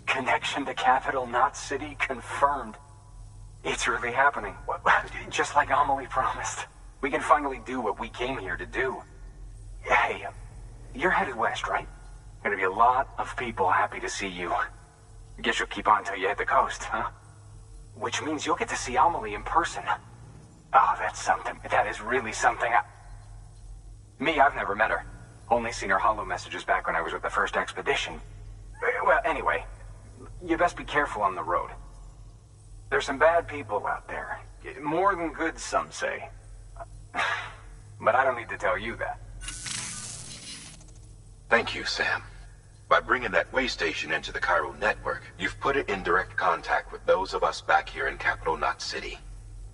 Connection to Capital Knot City confirmed. It's really happening. Just like Amelie promised. We can finally do what we came here to do. Hey, you're headed west, right? Gonna be a lot of people happy to see you. Guess you'll keep on till you hit the coast, huh? Which means you'll get to see Amelie in person. Oh, that's something. That is really something. Me, I've never met her. Only seen her holo messages back when I was with the first expedition. Well, anyway, you best be careful on the road. There's some bad people out there. More than good, some say. But I don't need to tell you that. Thank you, Sam. By bringing that way station into the Cairo network, you've put it in direct contact with those of us back here in Capital Knot City.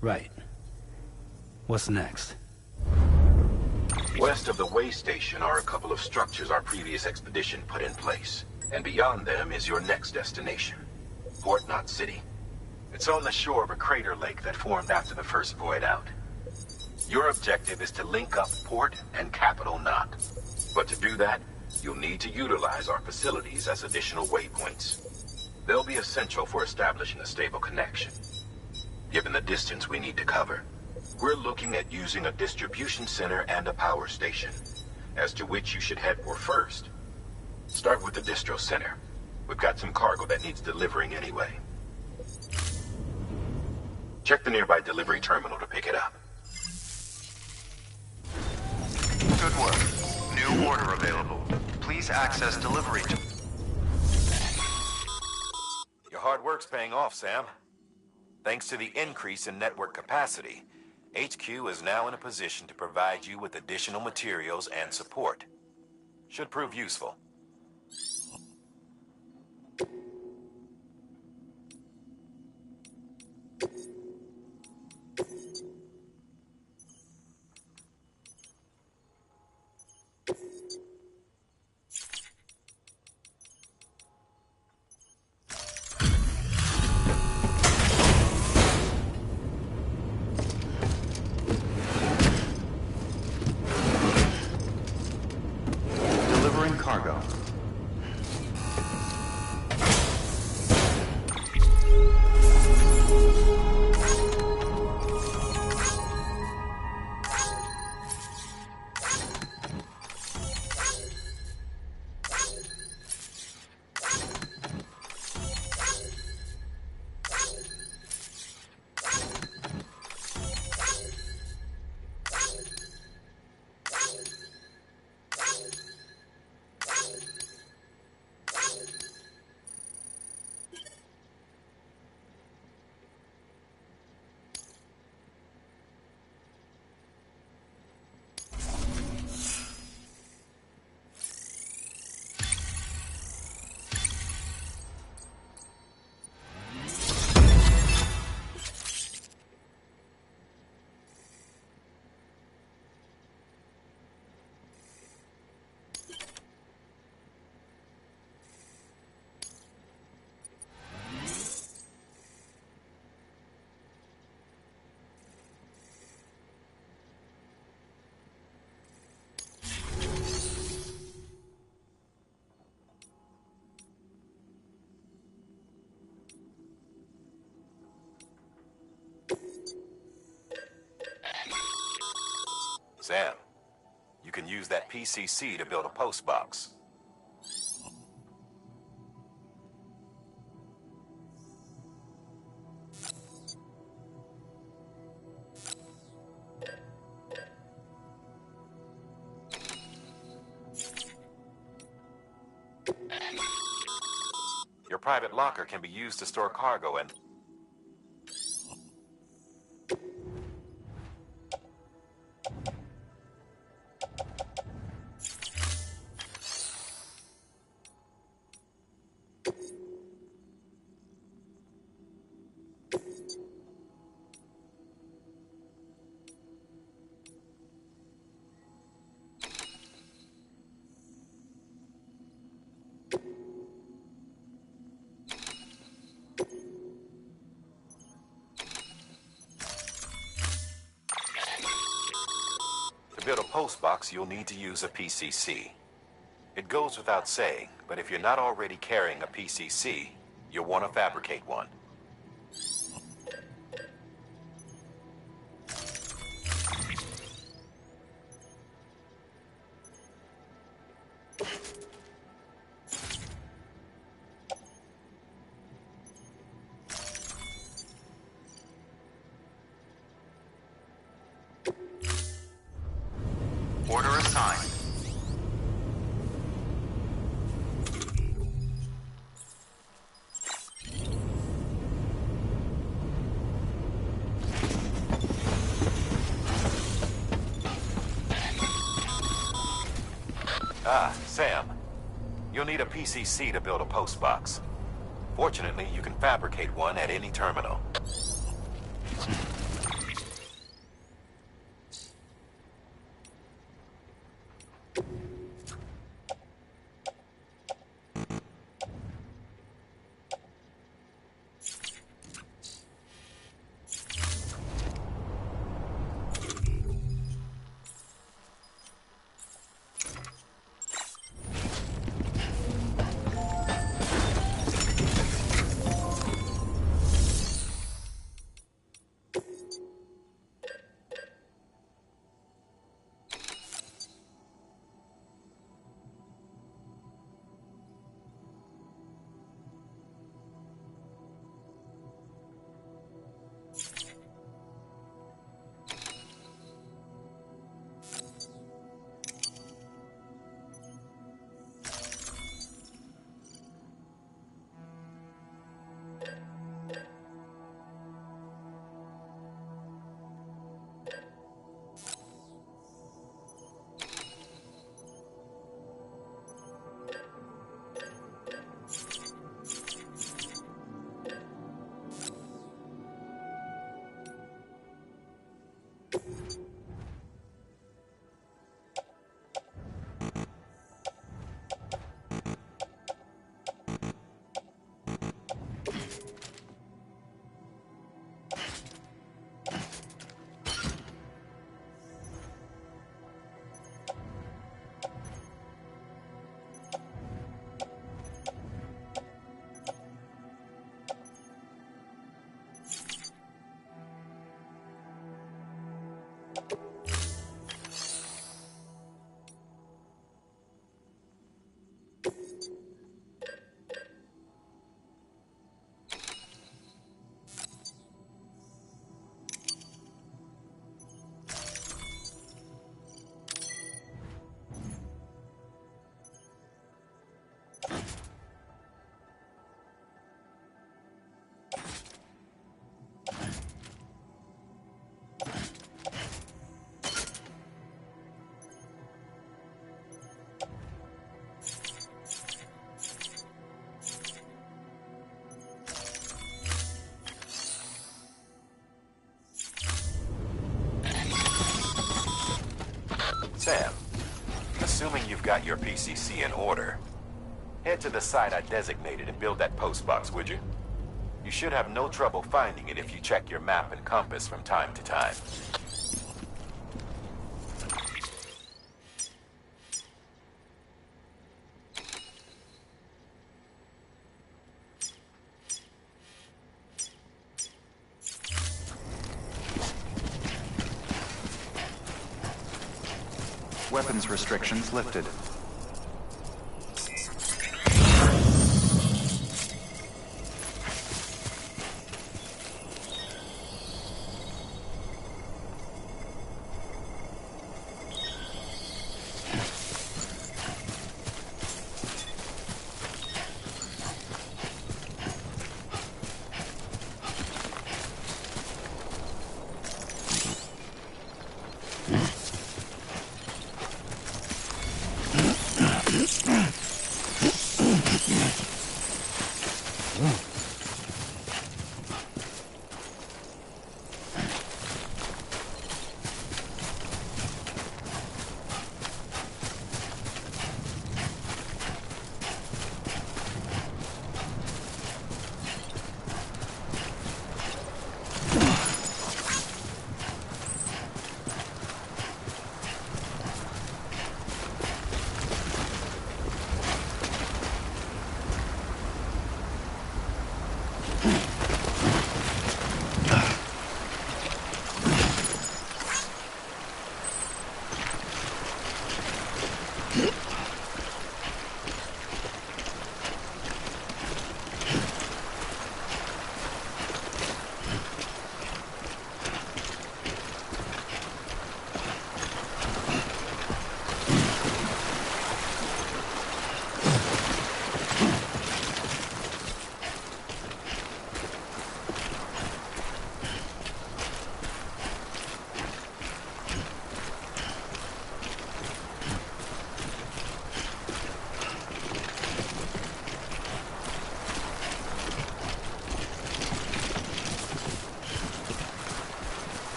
Right. What's next? West of the way station are a couple of structures our previous expedition put in place. And beyond them is your next destination, Port Knot City. It's on the shore of a crater lake that formed after the first void out. Your objective is to link up Port and Capital Knot. But to do that, you'll need to utilize our facilities as additional waypoints. They'll be essential for establishing a stable connection. Given the distance we need to cover, we're looking at using a distribution center and a power station, as to which you should head for first. Start with the distro center. We've got some cargo that needs delivering anyway. Check the nearby delivery terminal to pick it up. Good work. New order available. Please access delivery. Your hard work's paying off, Sam. Thanks to the increase in network capacity, HQ is now in a position to provide you with additional materials and support. Should prove useful. Delivering cargo. Sam, you can use that PCC to build a post box. Your private locker can be used to store cargo and... To build a post box, you'll need to use a PCC. It goes without saying, but if you're not already carrying a PCC, you'll want to fabricate one. Order assigned. Ah, Sam. You'll need a PCC to build a post box. Fortunately, you can fabricate one at any terminal. Sam, assuming you've got your PCC in order, head to the site I designated and build that postbox, would you? You should have no trouble finding it if you check your map and compass from time to time. Weapons restrictions lifted.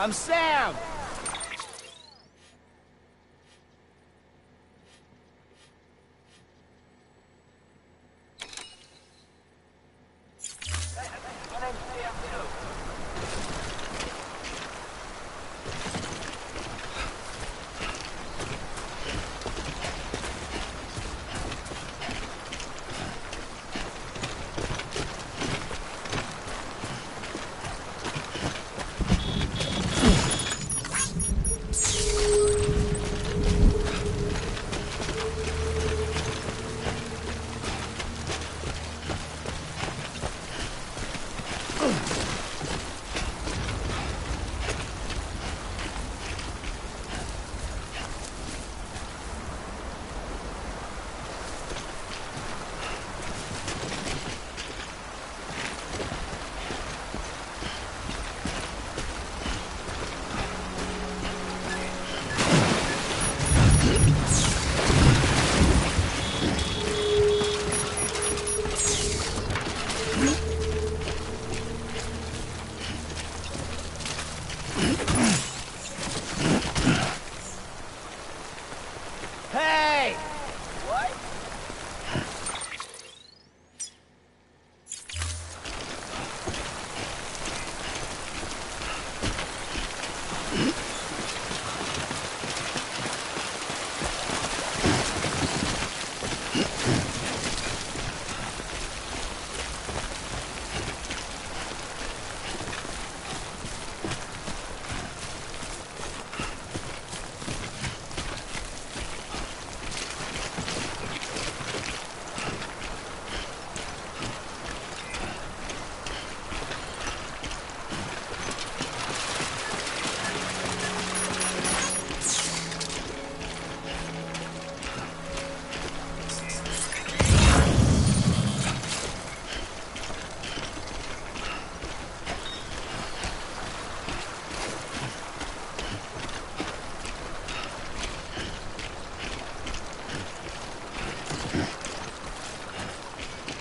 I'm Sam!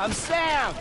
I'm Sam!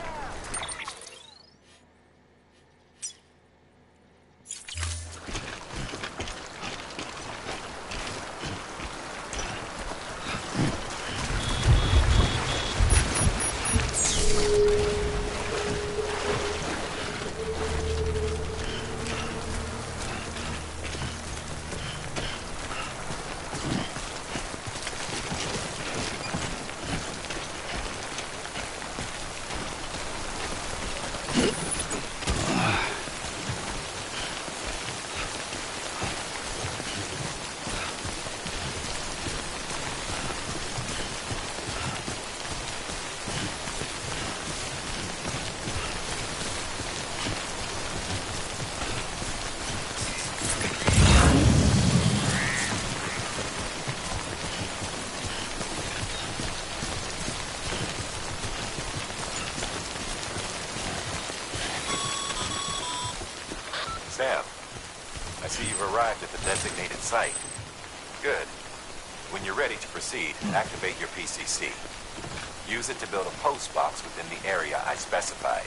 Sam, I see you've arrived at the designated site. Good. When you're ready to proceed, activate your PCC. Use it to build a post box within the area I specified.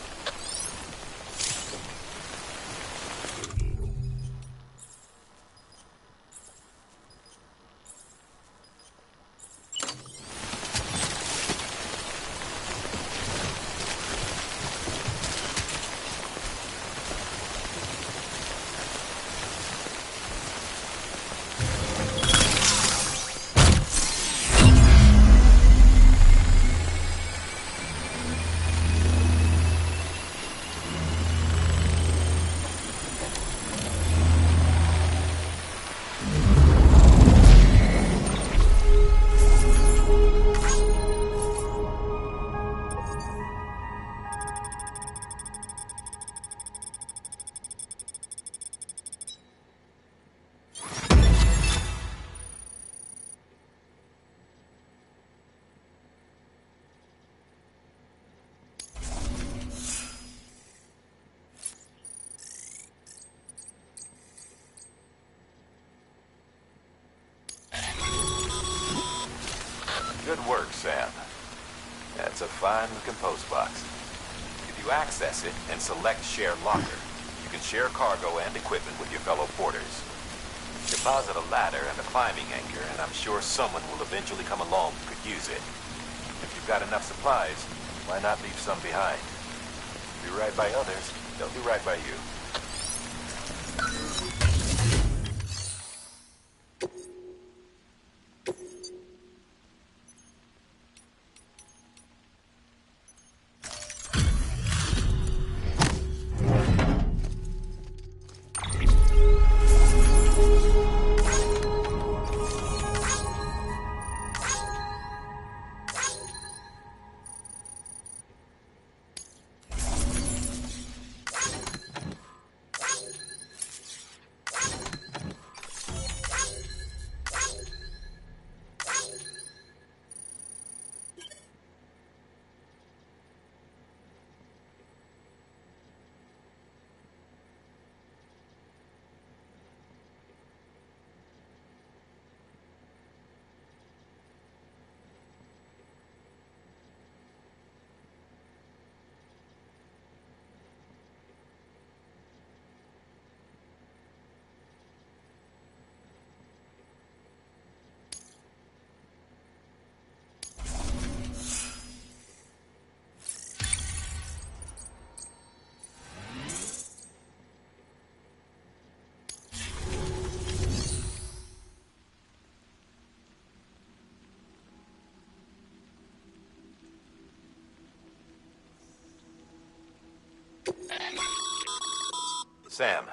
Good work, Sam. That's a fine-looking post box. If you access it and select Share Locker, you can share cargo and equipment with your fellow porters. Deposit a ladder and a climbing anchor, and I'm sure someone will eventually come along who could use it. If you've got enough supplies, why not leave some behind? Do right by others, they'll do right by you. Sam,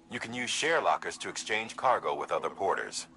you can use share lockers to exchange cargo with other porters.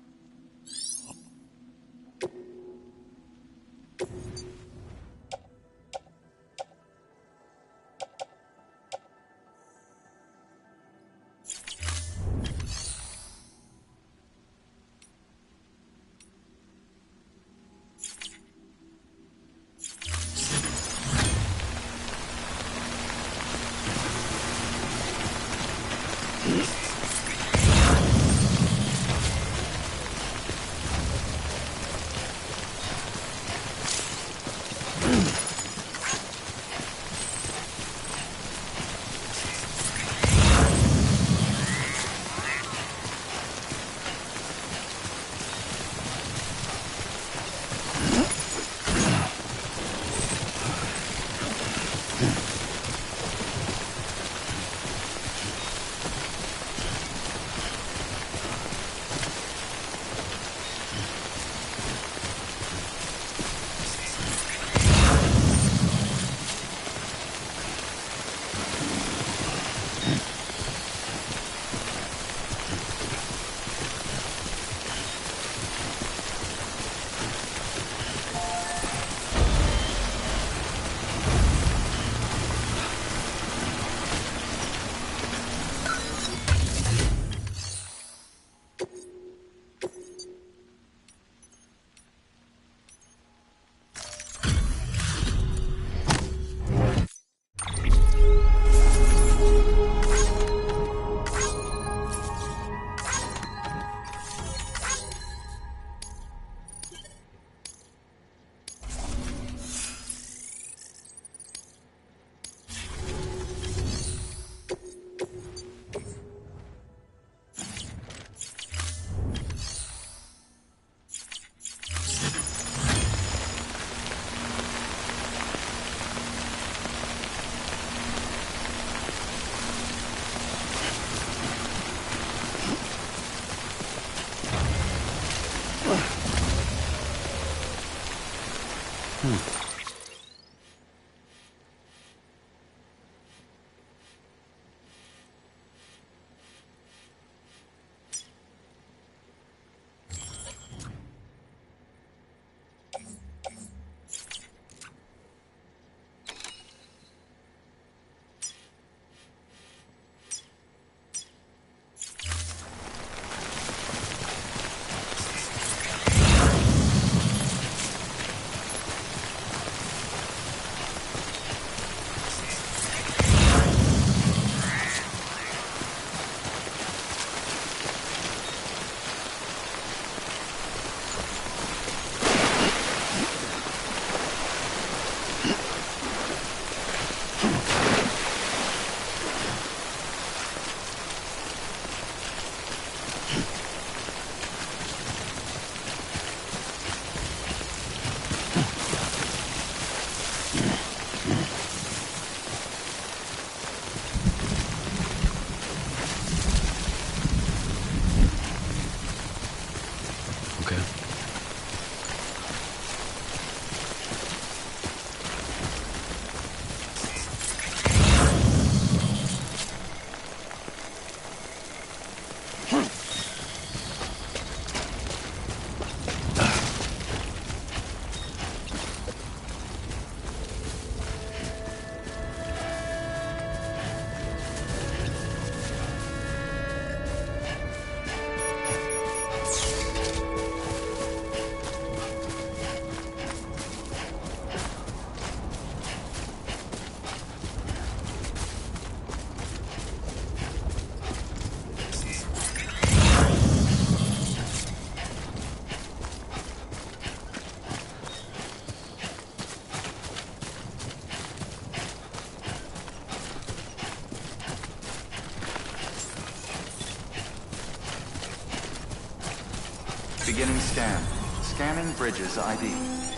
Beginning scan. Scanning bridges ID.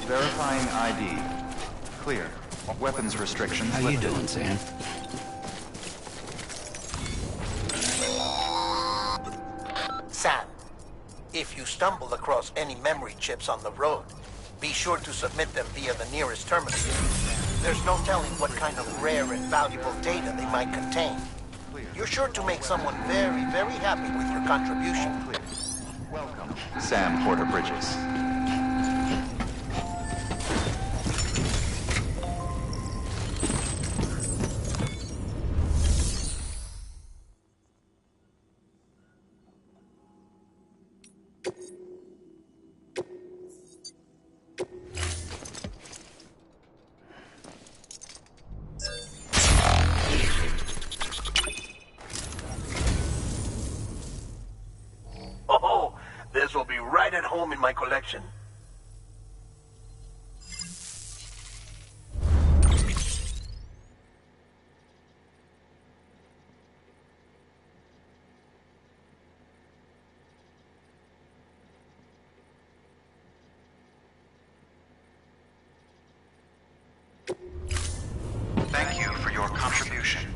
Verifying ID. Clear. Weapons restrictions How you lifted. doing, Sam? Sam, if you stumble across any memory chips on the road, be sure to submit them via the nearest terminal. There's no telling what kind of rare and valuable data they might contain. You're sure to make someone very, very happy with your contribution. Clear. Welcome, Sam Porter Bridges. Oh, this will be right at home in my collection. Thank you for your contribution.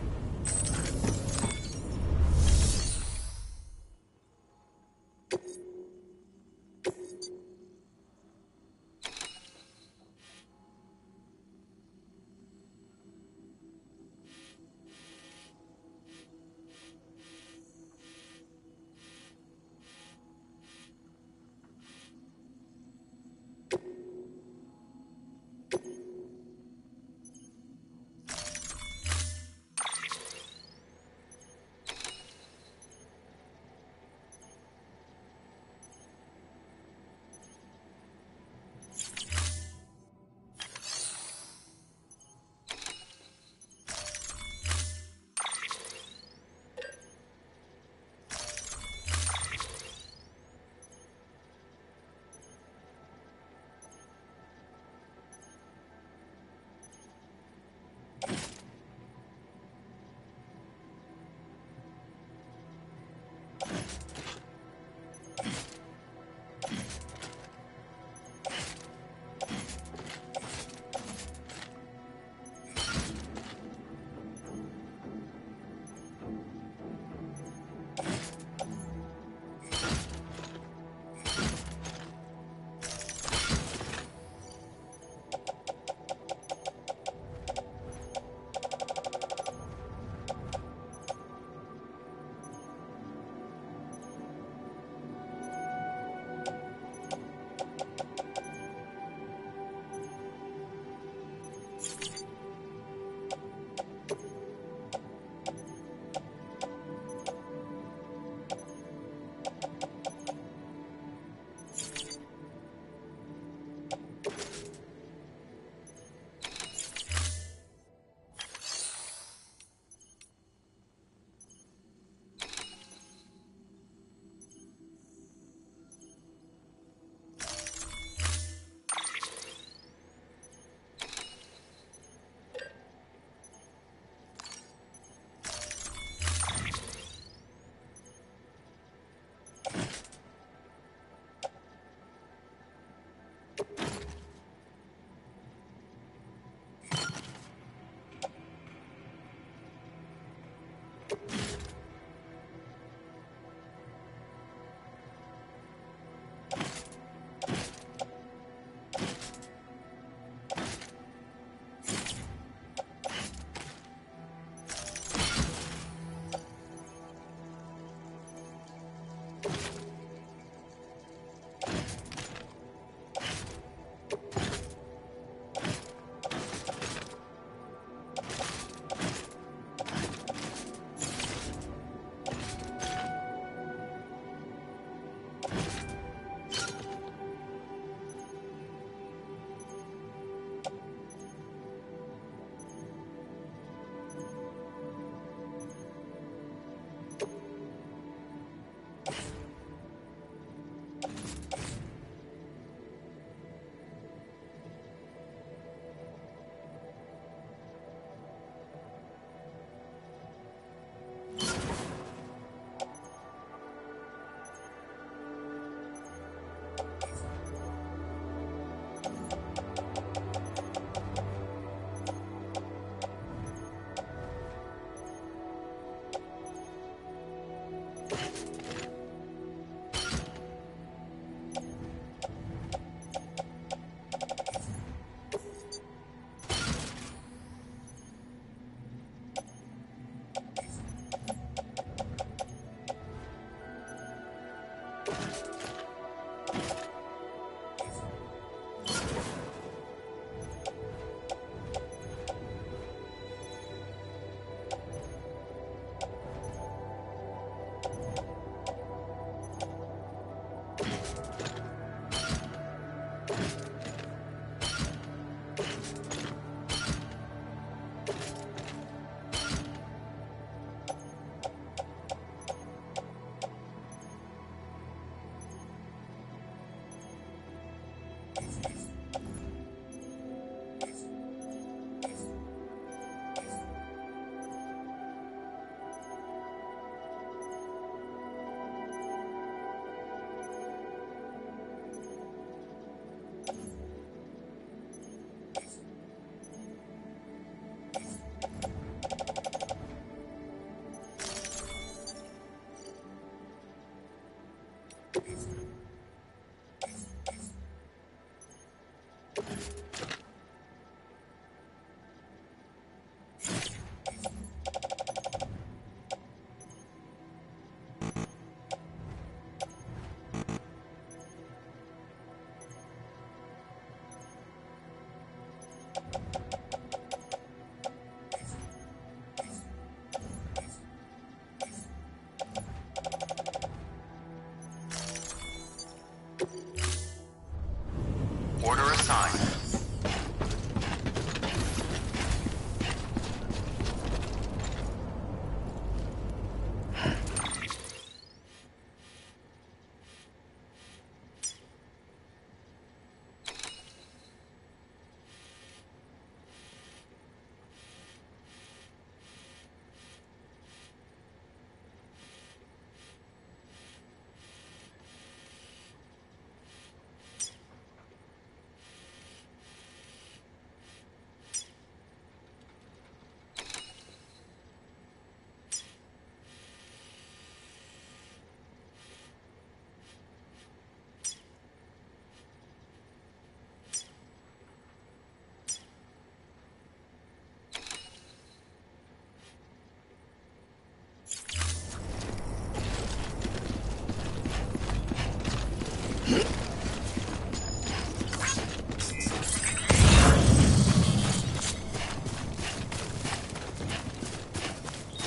Order assigned.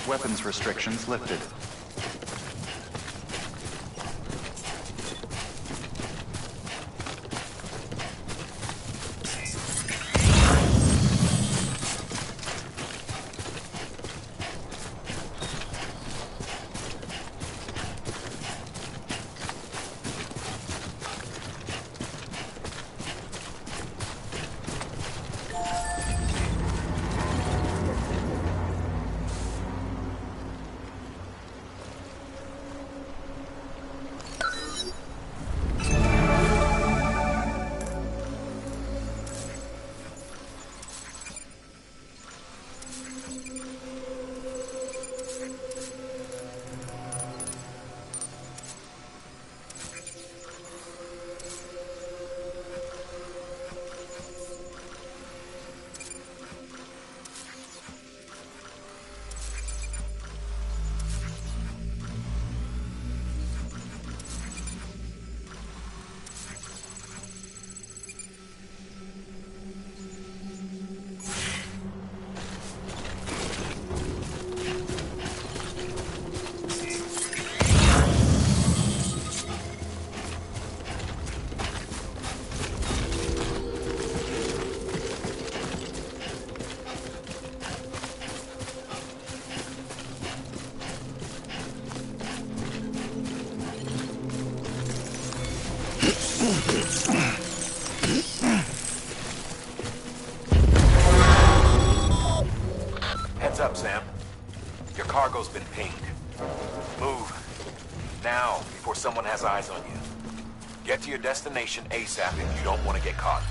Weapons restrictions lifted. Heads up, Sam. Your cargo's been pinged. Move. Now, before someone has eyes on you. Get to your destination ASAP if you don't want to get caught.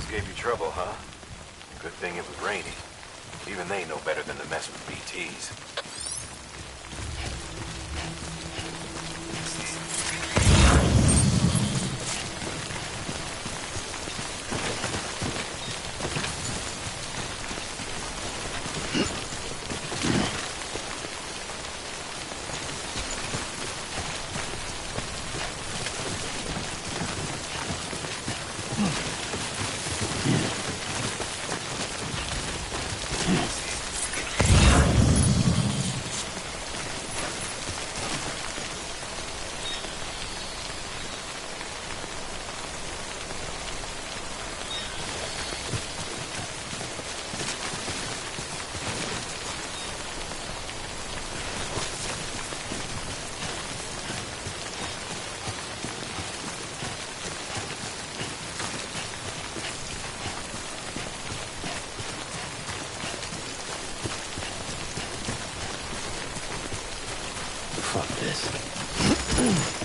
Locals gave you trouble, huh? Good thing it was raining. Even they know better than to mess with BTs. Fuck this.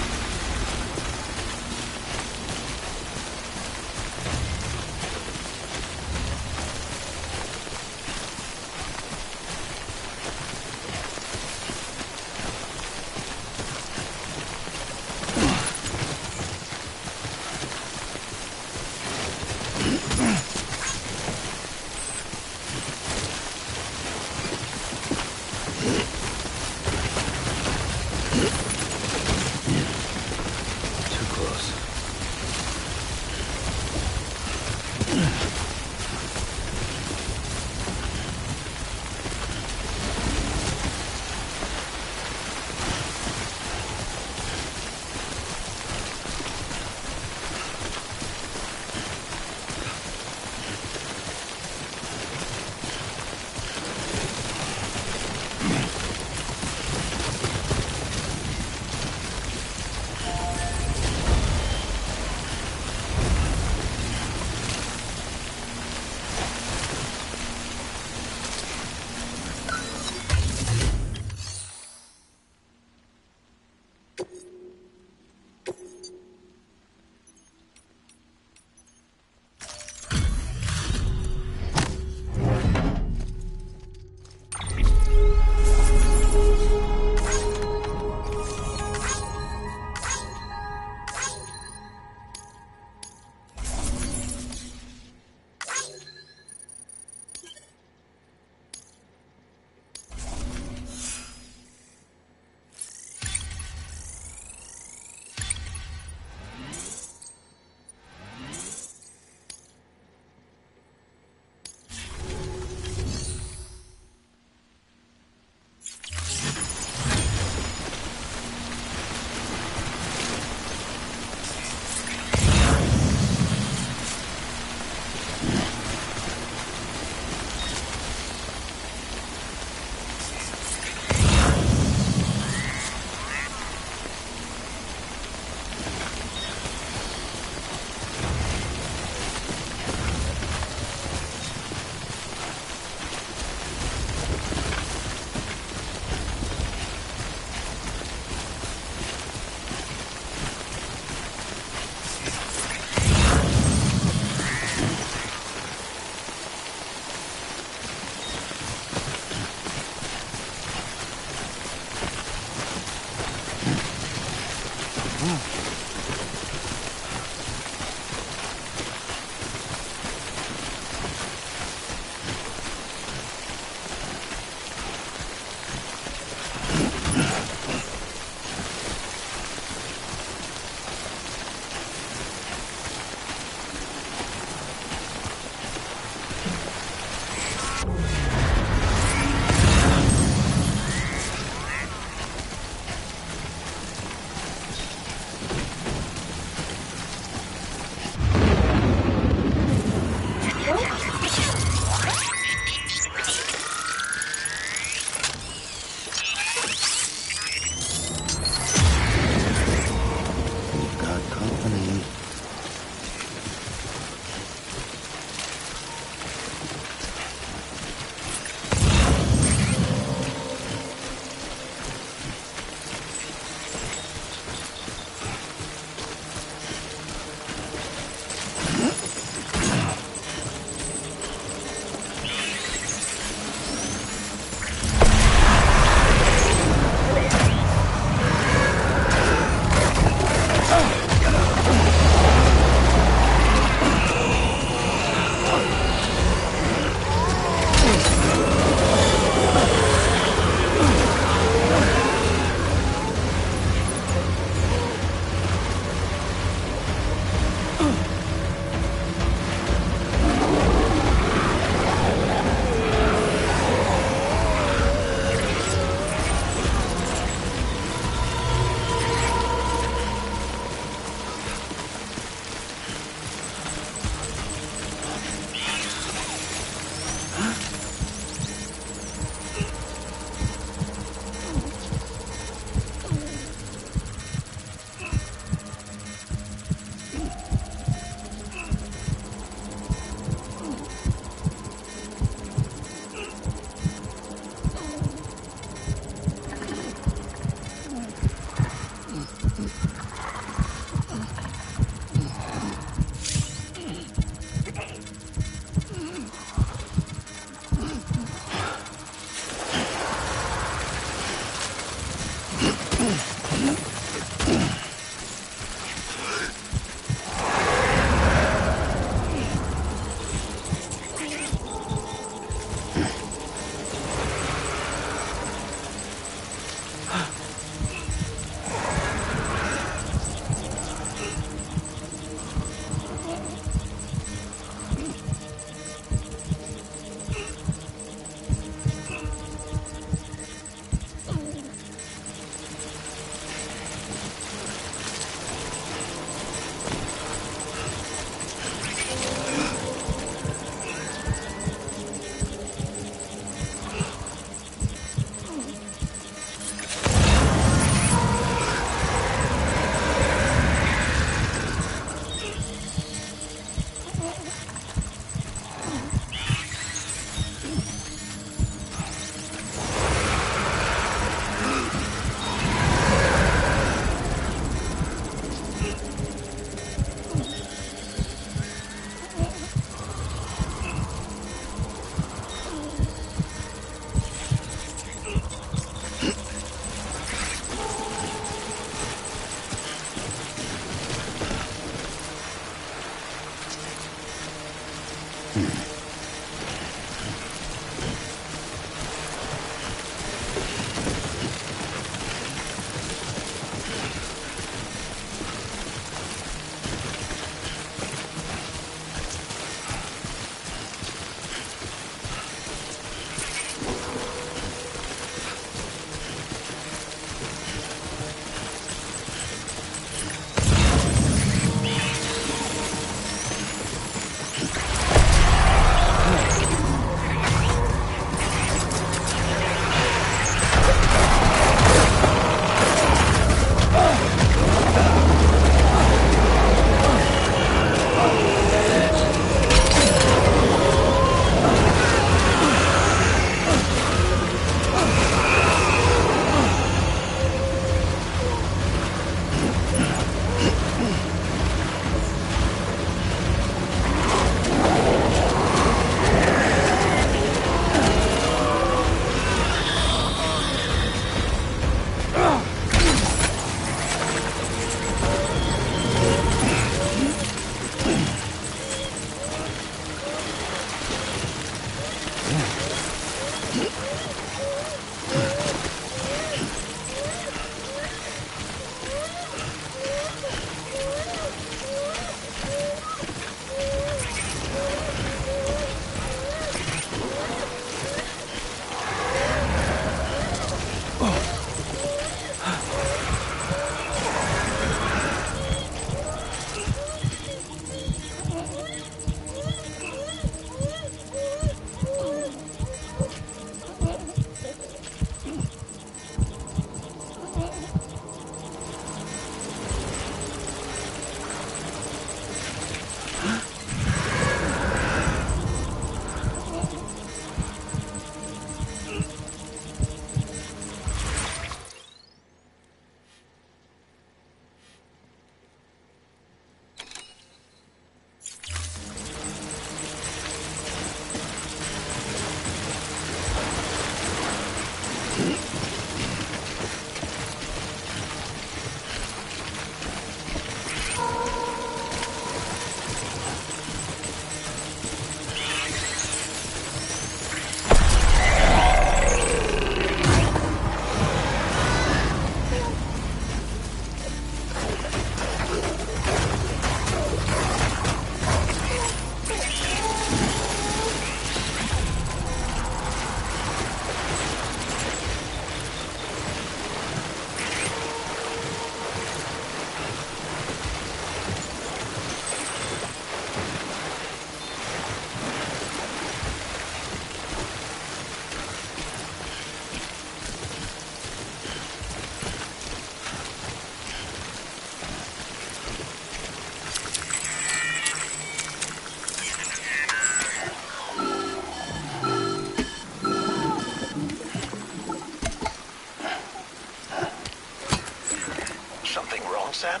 Sam?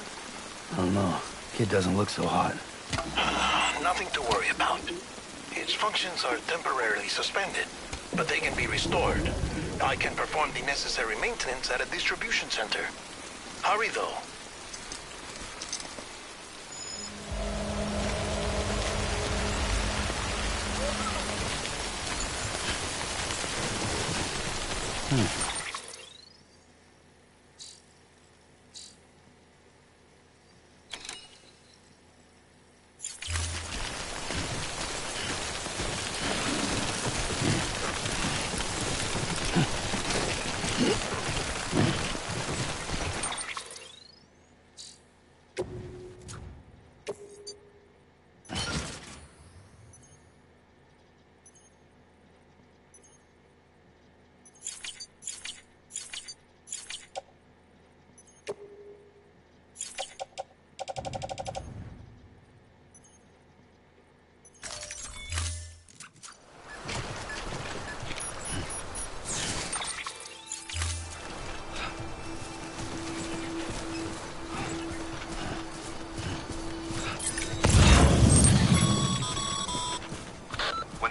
I don't know. Kid doesn't look so hot. Nothing to worry about. His functions are temporarily suspended, but they can be restored. I can perform the necessary maintenance at a distribution center. Hurry, though.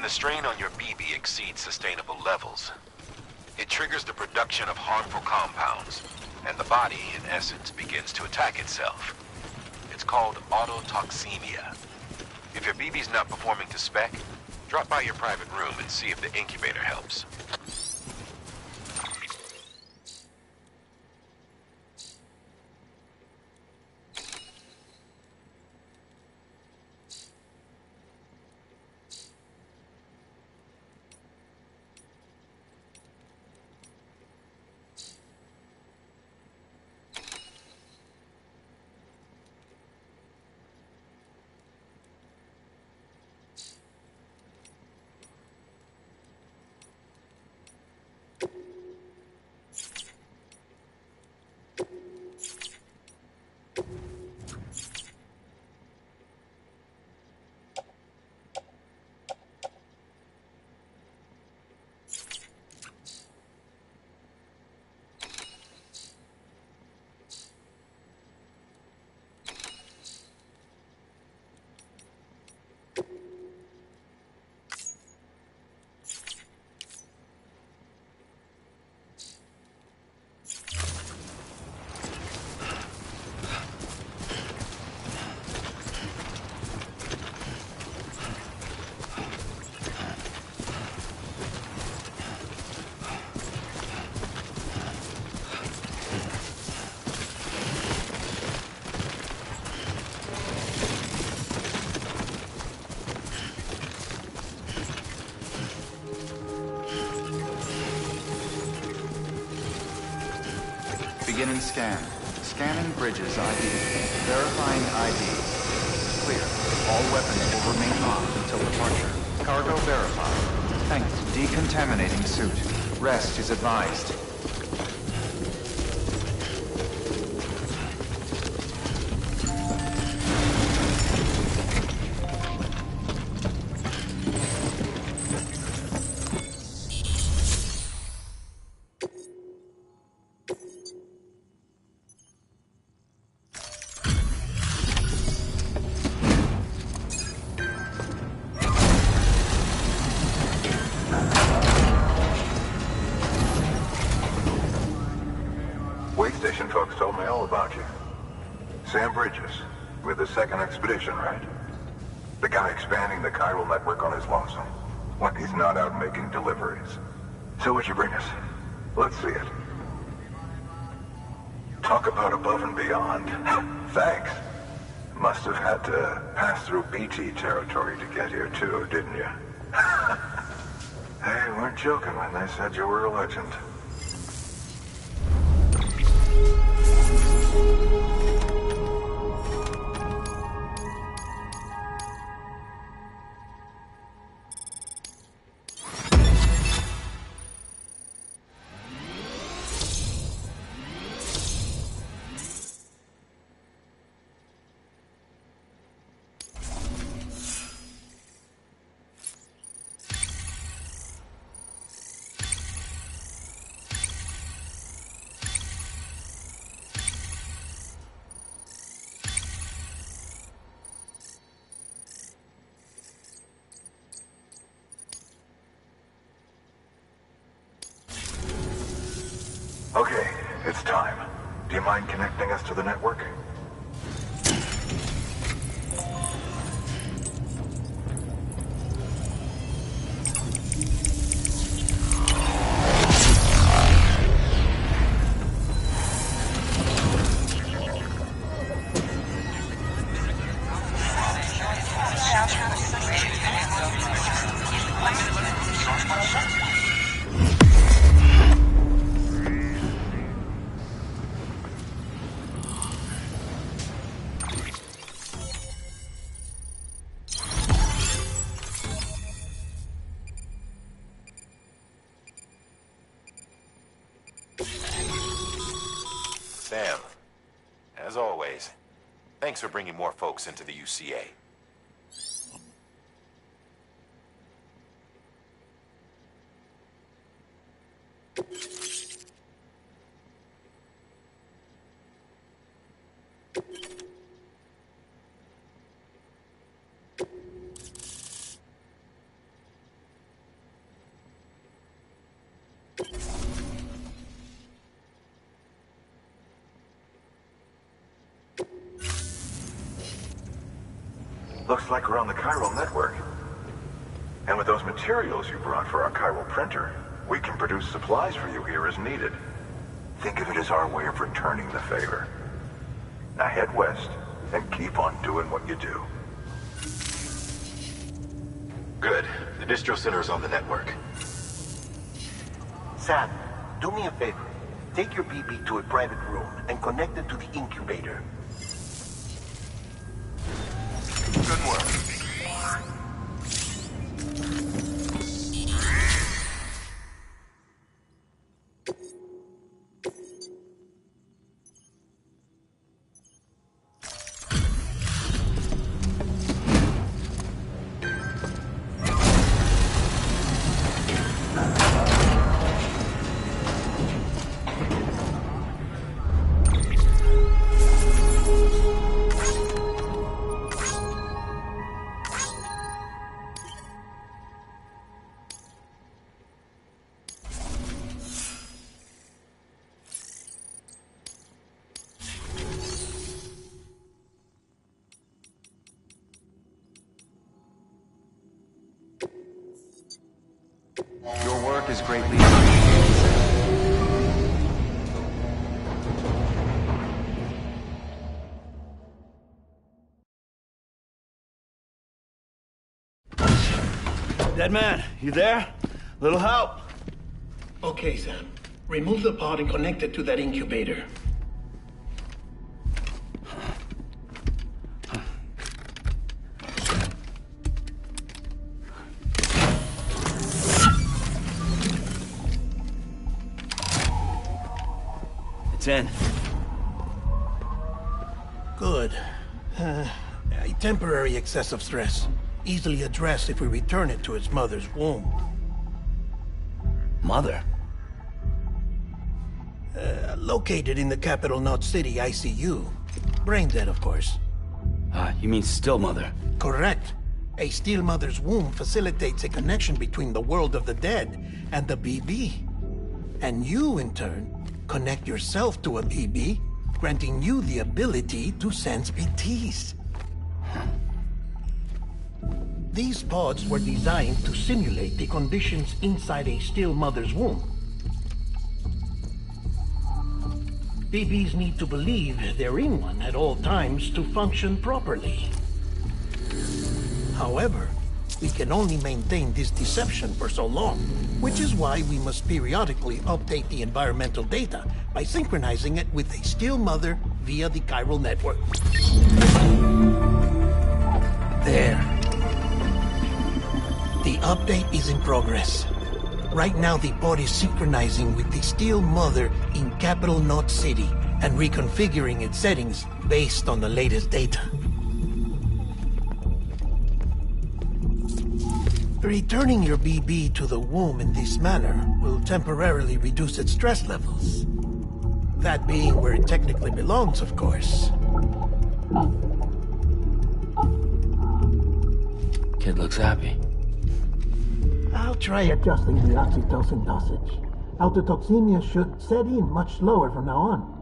The strain on your BB exceeds sustainable levels. It triggers the production of harmful compounds, and the body, in essence, begins to attack itself. It's called autotoxemia. If your BB's not performing to spec, drop by your private room and see if the incubator helps. Beginning scan. Scanning bridges ID. Verifying ID. Clear. All weapons will remain armed until departure. Cargo verified. Thanks. Decontaminating suit. Rest is advised. Station folks told me all about you. Sam Bridges, with the second expedition, right? The guy expanding the chiral network on his lonesome, when he's not out making deliveries. So what'd you bring us? Let's see it. Talk about above and beyond. Thanks. Must have had to pass through BT territory to get here too, didn't you? They weren't joking when they said you were a legend. Okay, it's time. Do you mind connecting us to the network? Sam, as always, thanks for bringing more folks into the UCA. Looks like we're on the chiral network. And with those materials you brought for our chiral printer, we can produce supplies for you here as needed. Think of it as our way of returning the favor. Now head west and keep on doing what you do. Good. The distro center's on the network. Sam, do me a favor. Take your BB to a private room and connect it to the incubator. Good work. Your work is greatly appreciated, sir. Dead man, you there? Little help? Okay, Sam. Remove the pod and connect it to that incubator. It's in. Good. A temporary excessive stress. Easily addressed if we return it to its mother's womb. Mother? Located in the capital Knot City ICU. Brain dead, of course. You mean still mother? Correct. A still mother's womb facilitates a connection between the world of the dead and the BB. And you, in turn, connect yourself to a BB, granting you the ability to sense BTs. These pods were designed to simulate the conditions inside a still mother's womb. BBs need to believe they're in one at all times to function properly. However, we can only maintain this deception for so long, which is why we must periodically update the environmental data by synchronizing it with a still mother via the chiral network. There. The update is in progress. Right now, the pod is synchronizing with the still mother in Capital Knot City and reconfiguring its settings based on the latest data. Returning your BB to the womb in this manner will temporarily reduce its stress levels. That being where it technically belongs, of course. Kid looks happy. I'll try adjusting the oxytocin dosage. Autotoxemia should set in much slower from now on.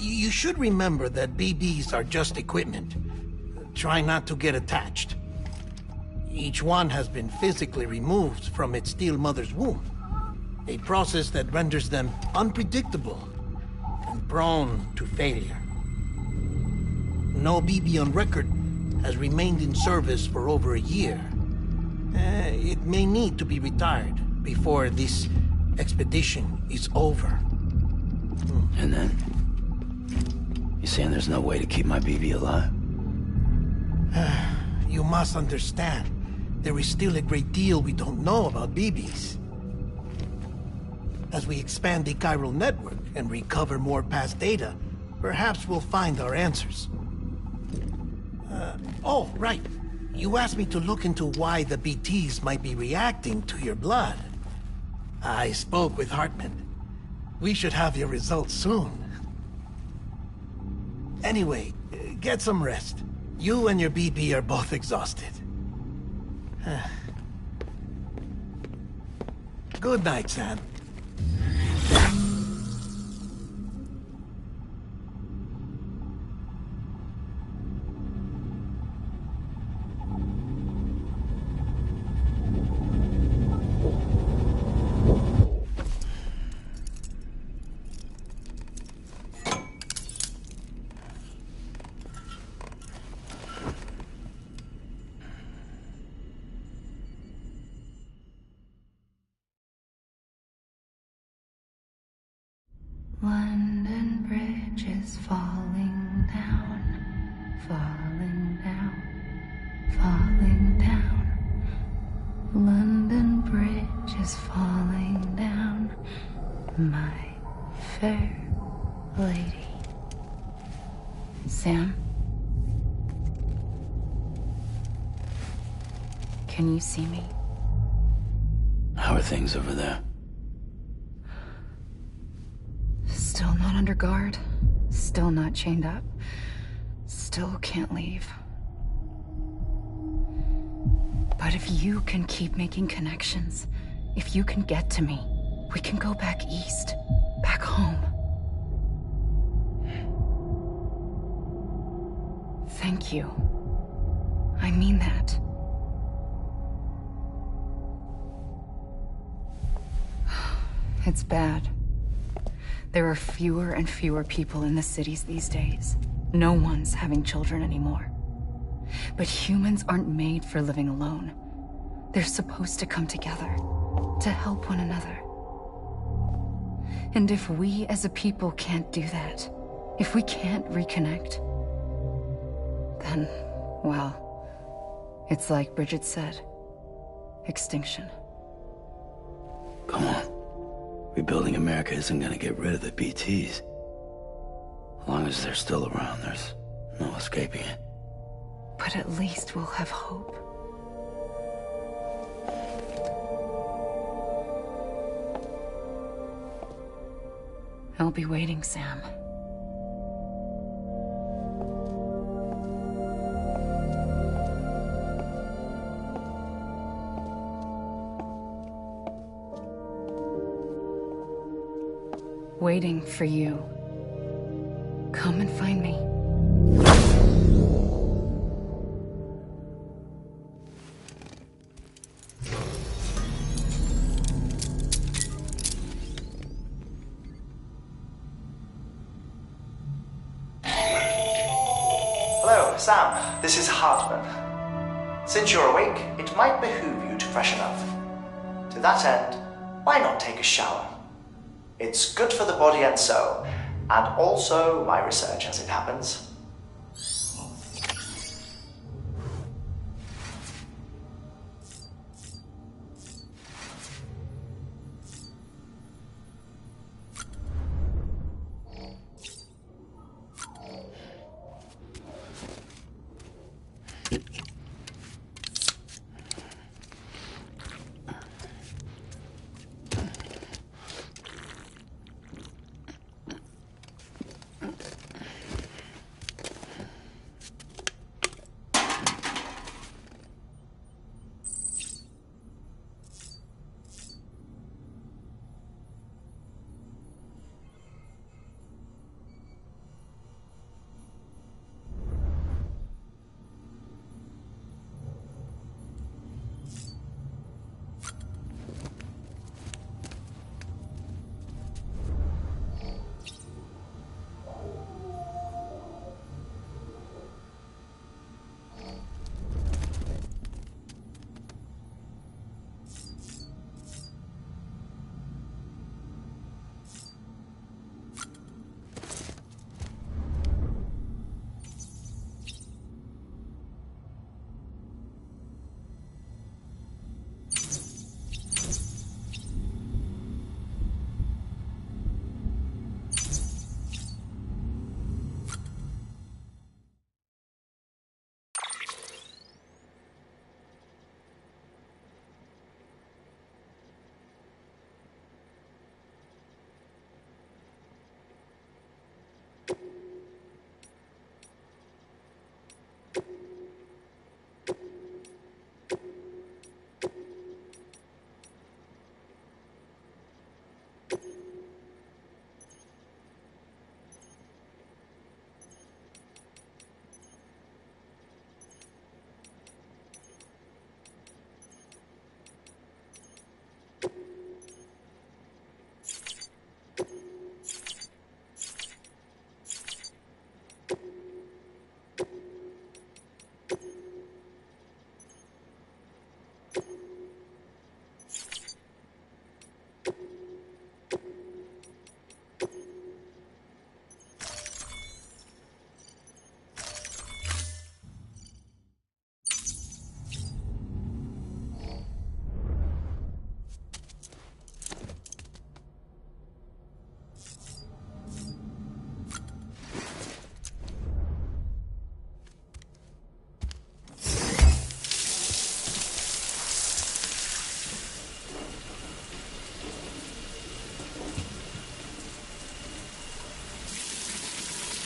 You should remember that BBs are just equipment. Try not to get attached. Each one has been physically removed from its still mother's womb. A process that renders them unpredictable and prone to failure. No BB on record has remained in service for over a year. It may need to be retired before this expedition is over. And then? You saying there's no way to keep my BB alive? You must understand, there is still a great deal we don't know about BBs. As we expand the chiral network and recover more past data, perhaps we'll find our answers. Oh, right. You asked me to look into why the BTs might be reacting to your blood. I spoke with Hartman. We should have your results soon. Anyway, get some rest. You and your BB are both exhausted. Good night, Sam. London Bridge is falling down, falling down, falling down. London Bridge is falling down, my fair lady. Sam? Can you see me? How are things over there? Still not under guard, still not chained up, still can't leave. But if you can keep making connections, if you can get to me, we can go back east, back home. Thank you. I mean that. It's bad. There are fewer and fewer people in the cities these days. No one's having children anymore. But humans aren't made for living alone. They're supposed to come together, to help one another. And if we as a people can't do that, if we can't reconnect, then, well, it's like Bridget said, extinction. Come on. Rebuilding America isn't gonna get rid of the BTs. As long as they're still around, there's no escaping it. But at least we'll have hope. I'll be waiting, Sam. waiting for you. Come and find me. Hello, Sam. This is Hartman. Since you're awake, it might behoove you to freshen up. To that end, why not take a shower? It's good for the body and soul, and also my research as it happens.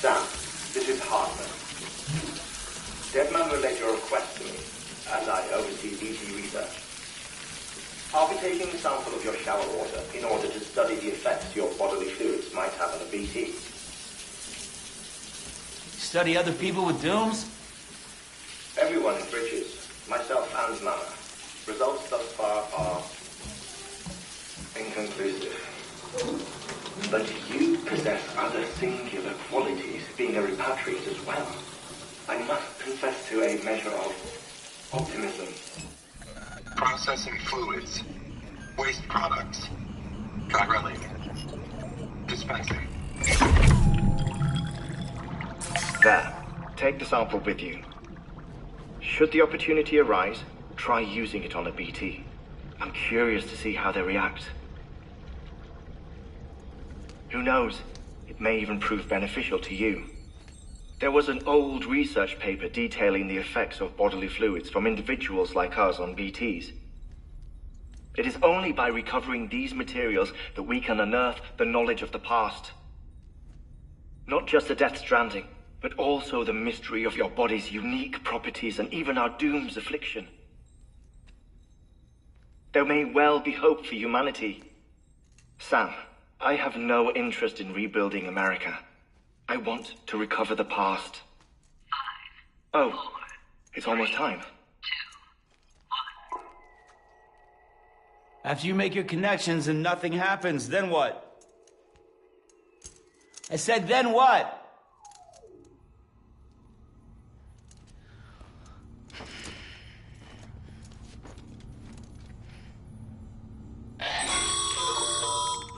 Sam, this is Hartman. Deadman relayed your request to me, as I oversee BT research. I'll be taking a sample of your shower water in order to study the effects your bodily fluids might have on a BT. Study other people with dooms? Everyone in Bridges, myself and Mama. Results thus far are inconclusive. But you possess other singular qualities, being a repatriate as well. I must confess to a measure of optimism. Processing fluids. Waste products. Chiralium. Dispensing. There. Take the sample with you. Should the opportunity arise, try using it on a BT. I'm curious to see how they react. Who knows? It may even prove beneficial to you. There was an old research paper detailing the effects of bodily fluids from individuals like us on BTs. It is only by recovering these materials that we can unearth the knowledge of the past. Not just the Death Stranding, but also the mystery of your body's unique properties and even our doom's affliction. There may well be hope for humanity. Sam, I have no interest in rebuilding America. I want to recover the past. 5, 4, it's almost time. 2, 1. After you make your connections and nothing happens, then what? I said, then what?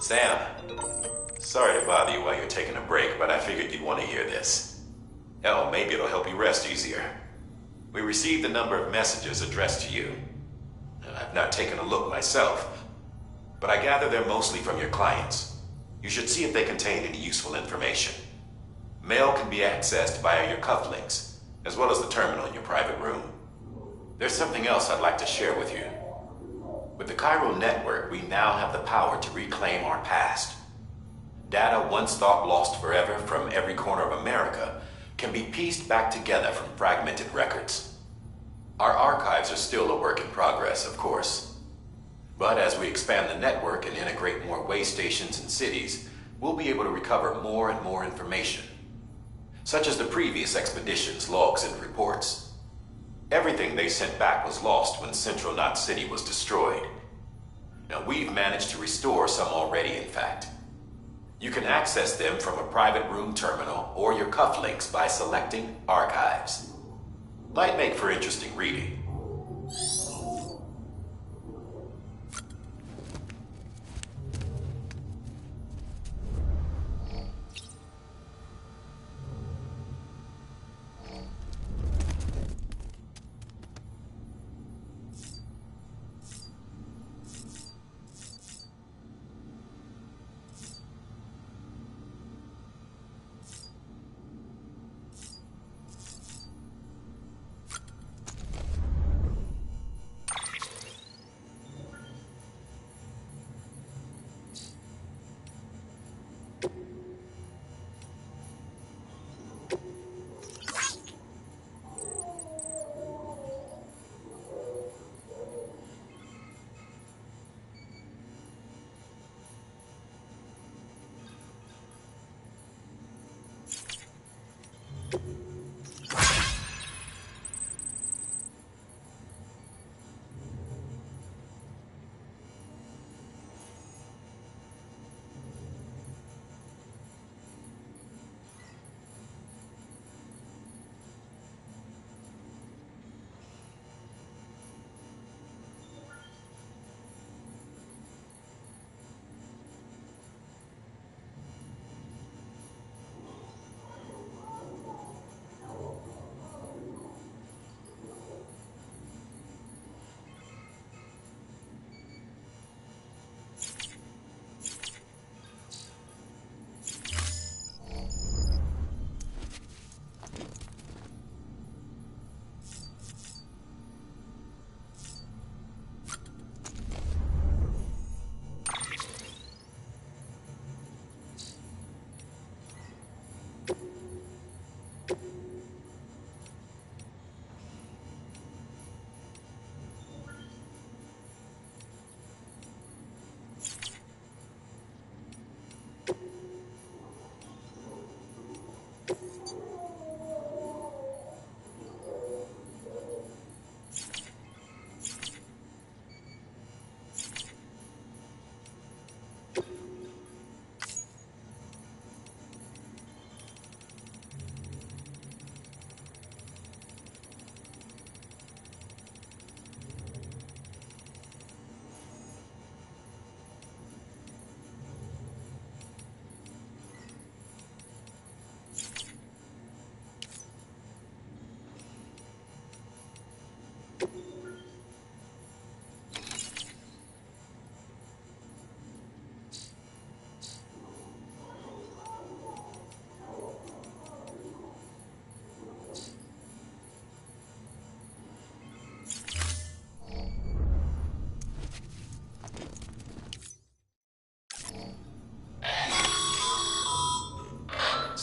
Sam, sorry to bother you while you're taking a break, but I figured you'd want to hear this. Hell, maybe it'll help you rest easier. We received a number of messages addressed to you. I've not taken a look myself, but I gather they're mostly from your clients. You should see if they contain any useful information. Mail can be accessed via your cufflinks, as well as the terminal in your private room. There's something else I'd like to share with you. With the Chiral network, we now have the power to reclaim our past. Data once thought lost forever from every corner of America can be pieced back together from fragmented records. Our archives are still a work in progress, of course. But as we expand the network and integrate more way stations and cities, we'll be able to recover more and more information, such as the previous expedition's logs and reports. Everything they sent back was lost when Central Knot City was destroyed. Now, we've managed to restore some already, in fact. You can access them from a private room terminal or your cufflinks by selecting Archives. Might make for interesting reading.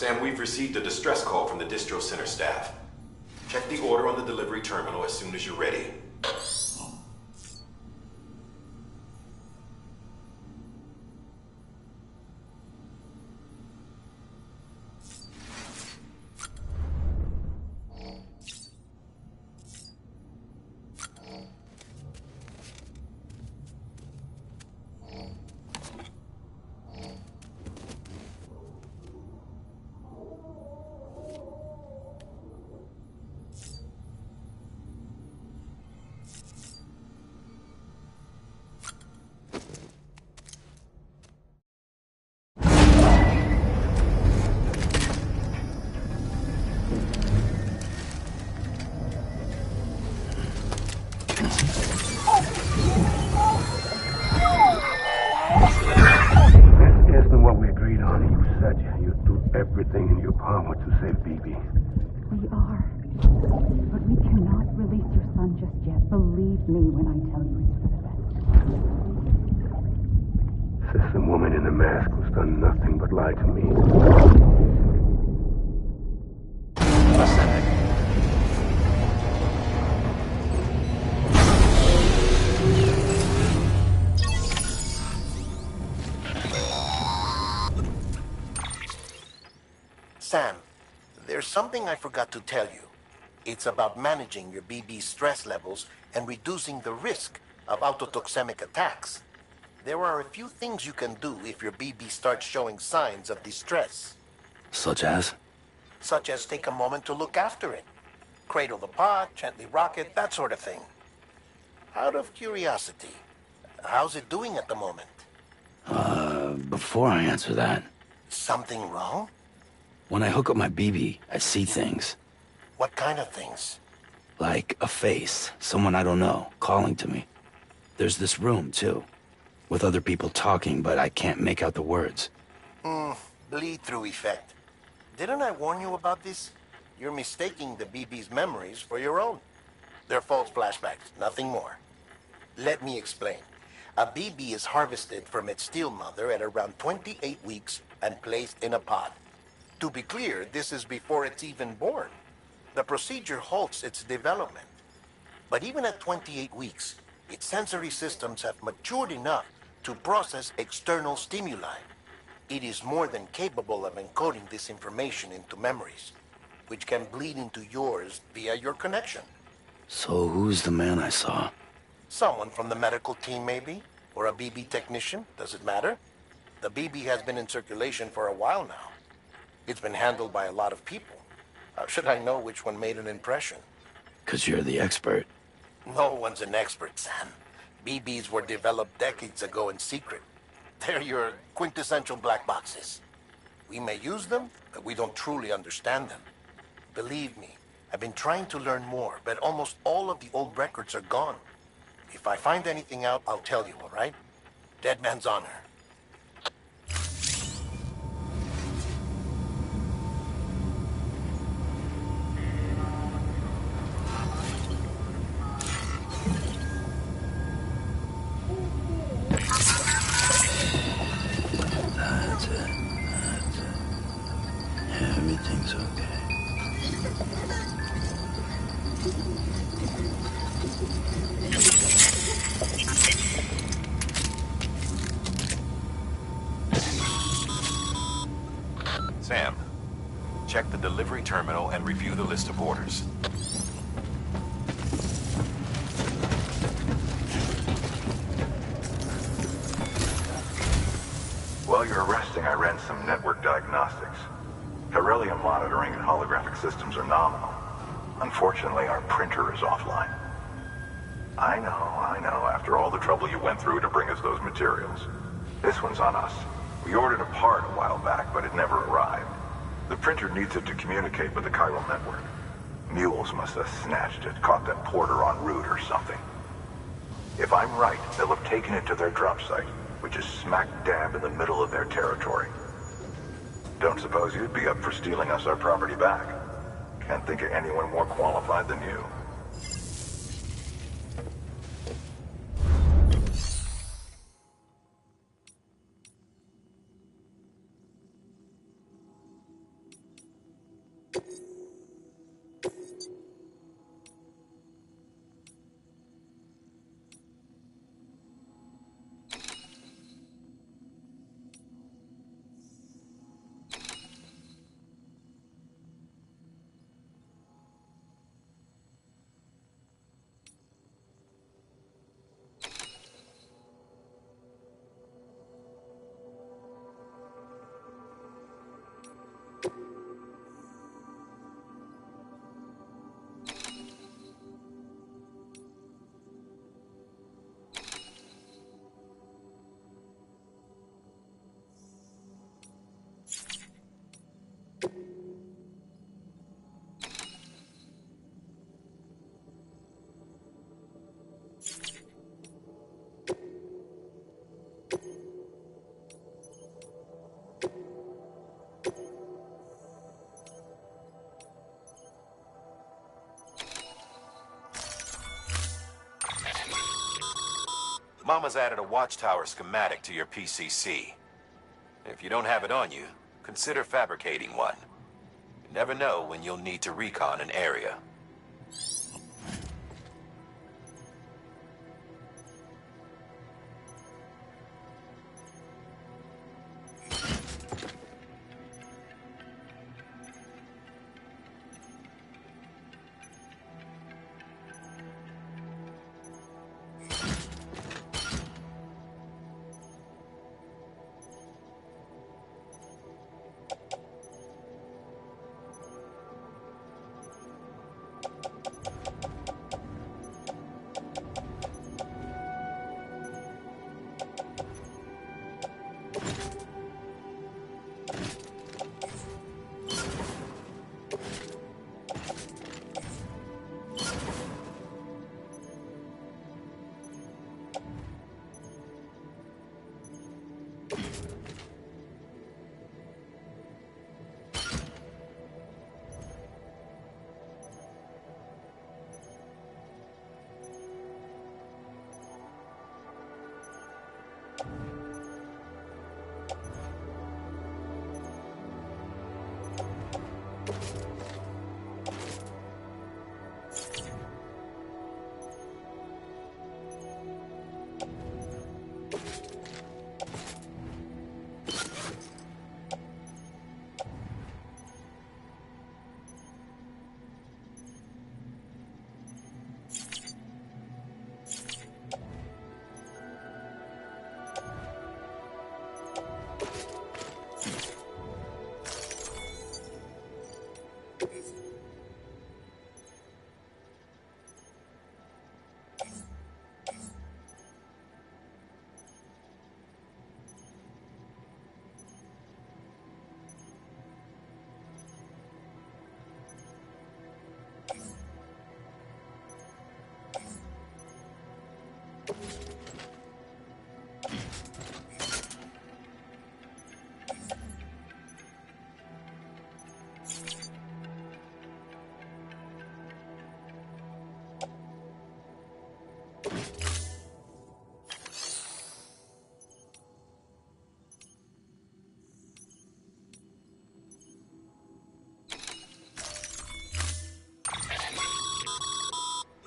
Sam, we've received a distress call from the distro center staff. Check the order on the delivery terminal as soon as you're ready. Mama to save BB. We are. But we cannot release your son just yet. Believe me when I tell you it's for the best. Says the woman in the mask who's done nothing but lie to me. Sam, there's something I forgot to tell you. It's about managing your BB stress levels and reducing the risk of autotoxemic attacks. There are a few things you can do if your BB starts showing signs of distress. Such as? Such as take a moment to look after it. Cradle the pod, gently rock it, that sort of thing. Out of curiosity, how's it doing at the moment? Before I answer that... Something wrong? When I hook up my BB, I see things. What kind of things? Like a face, someone I don't know, calling to me. There's this room, too, with other people talking, but I can't make out the words. Bleed-through effect. Didn't I warn you about this? You're mistaking the BB's memories for your own. They're false flashbacks, nothing more. Let me explain. A BB is harvested from its steel mother at around 28 weeks and placed in a pod. To be clear, this is before it's even born. The procedure halts its development. But even at 28 weeks, its sensory systems have matured enough to process external stimuli. It is more than capable of encoding this information into memories, which can bleed into yours via your connection. So who's the man I saw? Someone from the medical team, maybe? Or a BB technician? Does it matter? The BB has been in circulation for a while now. It's been handled by a lot of people. How should I know which one made an impression? 'Cause you're the expert. No one's an expert, Sam. BBs were developed decades ago in secret. They're your quintessential black boxes. We may use them, but we don't truly understand them. Believe me, I've been trying to learn more, but almost all of the old records are gone. If I find anything out, I'll tell you, all right? Dead man's honor. That's it. Everything's okay. Sam, check the delivery terminal and review the list of orders. While you're resting, I ran some network diagnostics. Beryllium monitoring and holographic systems are nominal. Unfortunately, our printer is offline. I know. After all the trouble you went through to bring us those materials. This one's on us. We ordered a part a while back, but it never arrived. The printer needs it to communicate with the chiral network. Mules must have snatched it, caught that porter en route or something. If I'm right, they'll have taken it to their drop site, which is smack dab in the middle of their territory. Don't suppose you'd be up for stealing us our property back? Can't think of anyone more qualified than you. Mama's added a watchtower schematic to your PCC. If you don't have it on you, consider fabricating one. You never know when you'll need to recon an area.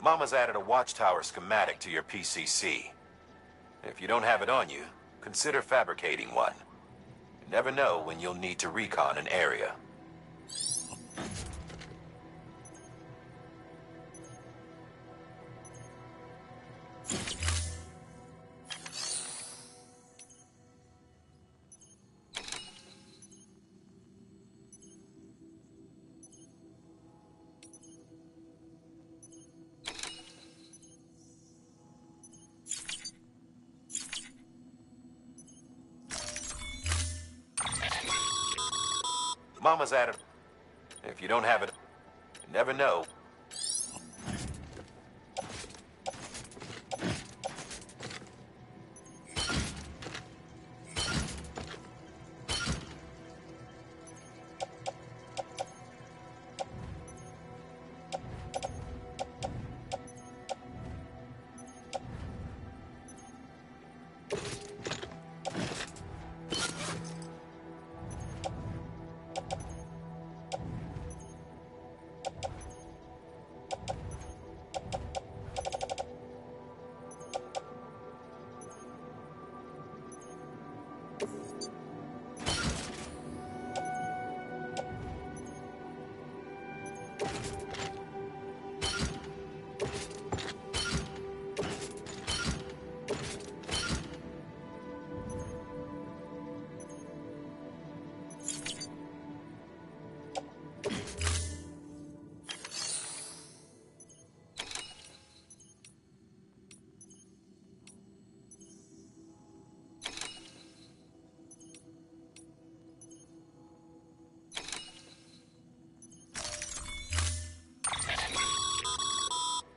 Mama's added a watchtower schematic to your PCC. If you don't have it on you, consider fabricating one. You never know when you'll need to recon an area. Mama's added. If you don't have it, you never know.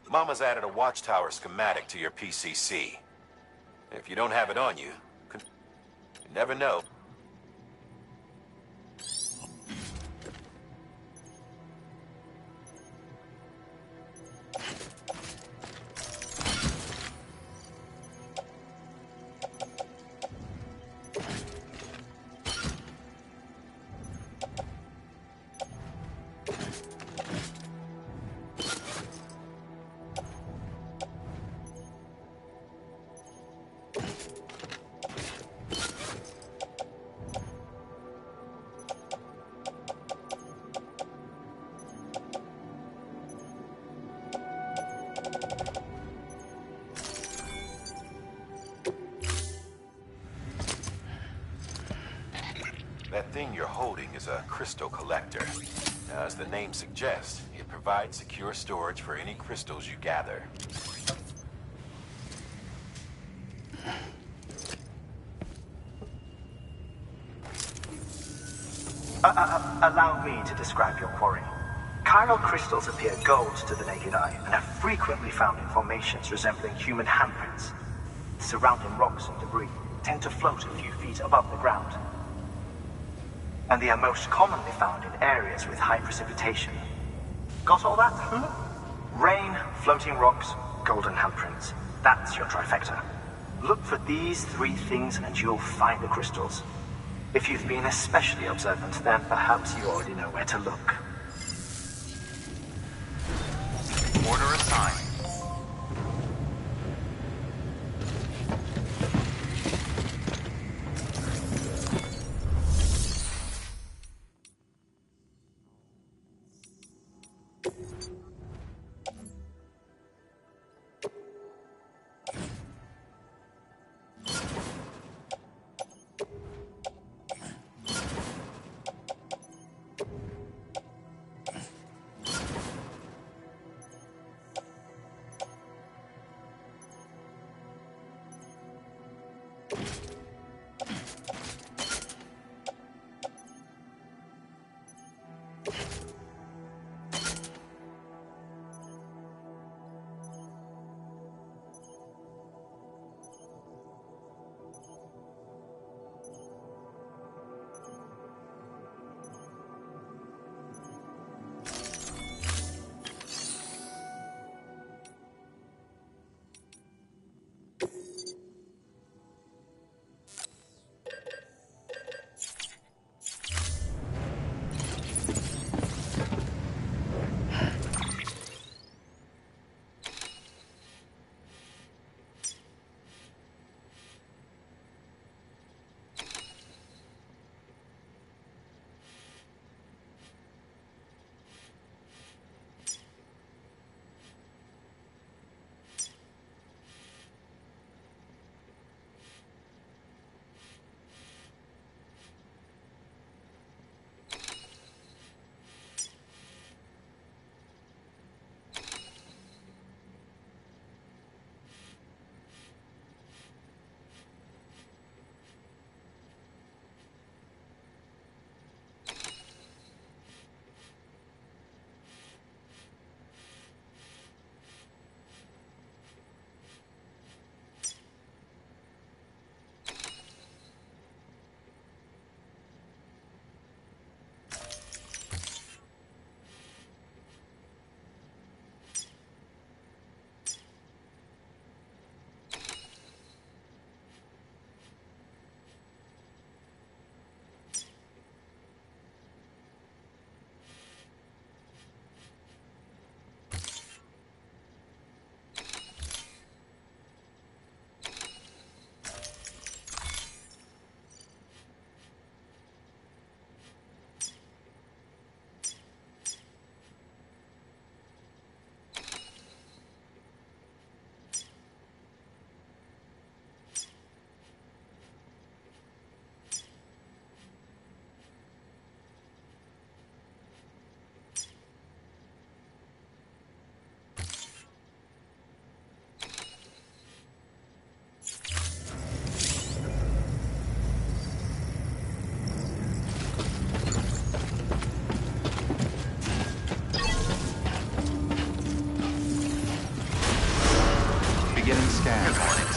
Mama's added a watchtower schematic to your PCC. If you don't have it on you, you never know. holding is a crystal collector. Now, as the name suggests, it provides secure storage for any crystals you gather. Allow me to describe your quarry. Chiral crystals appear gold to the naked eye and are frequently found in formations resembling human handprints. Surrounding rocks and debris tend to float a few feet above the ground. And they are most commonly found in areas with high precipitation. Got all that? Rain, floating rocks, golden handprints. That's your trifecta. Look for these three things and you'll find the crystals. If you've been especially observant, then perhaps you already know where to look. Order assigned.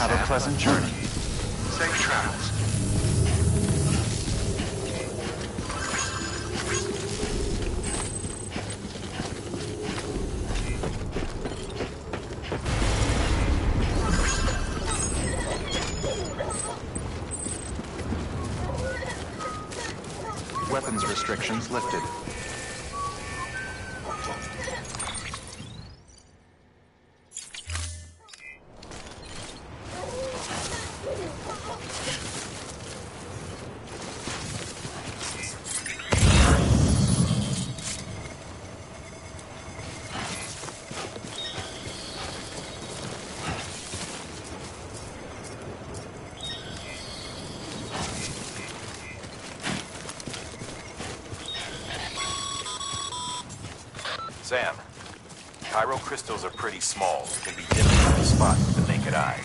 Have a pleasant journey. Safe travels. Weapons restrictions lifted. Sam, Chiral crystals are pretty small and can be difficult to spot with the naked eye.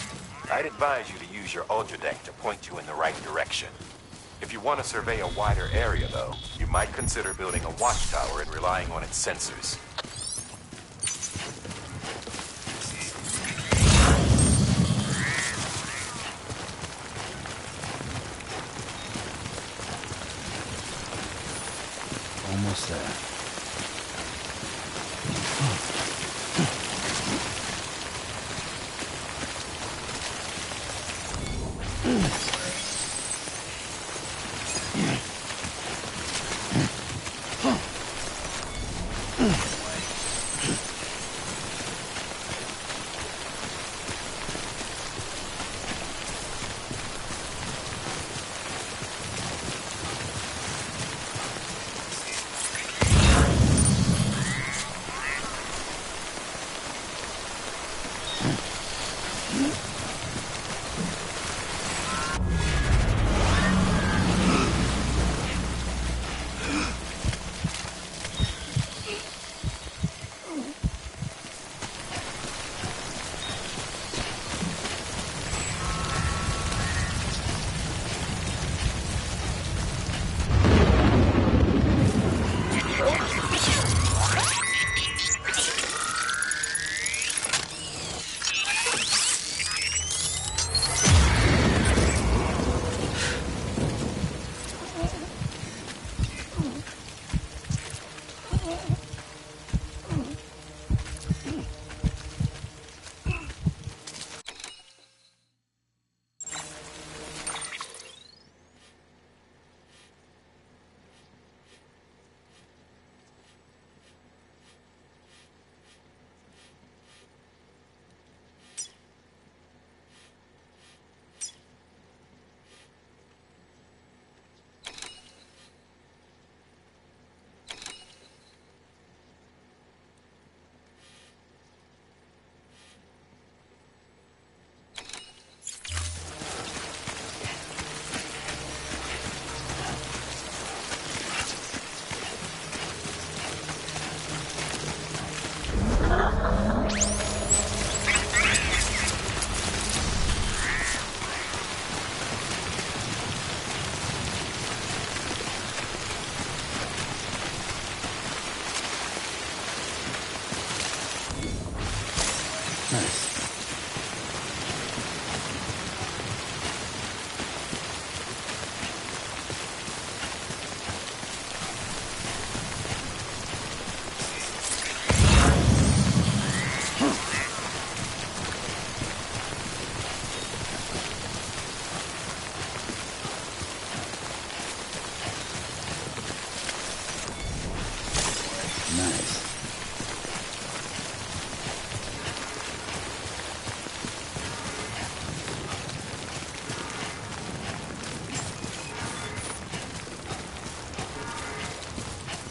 I'd advise you to use your Ultradeck to point you in the right direction. If you want to survey a wider area, though, you might consider building a watchtower and relying on its sensors. Almost there.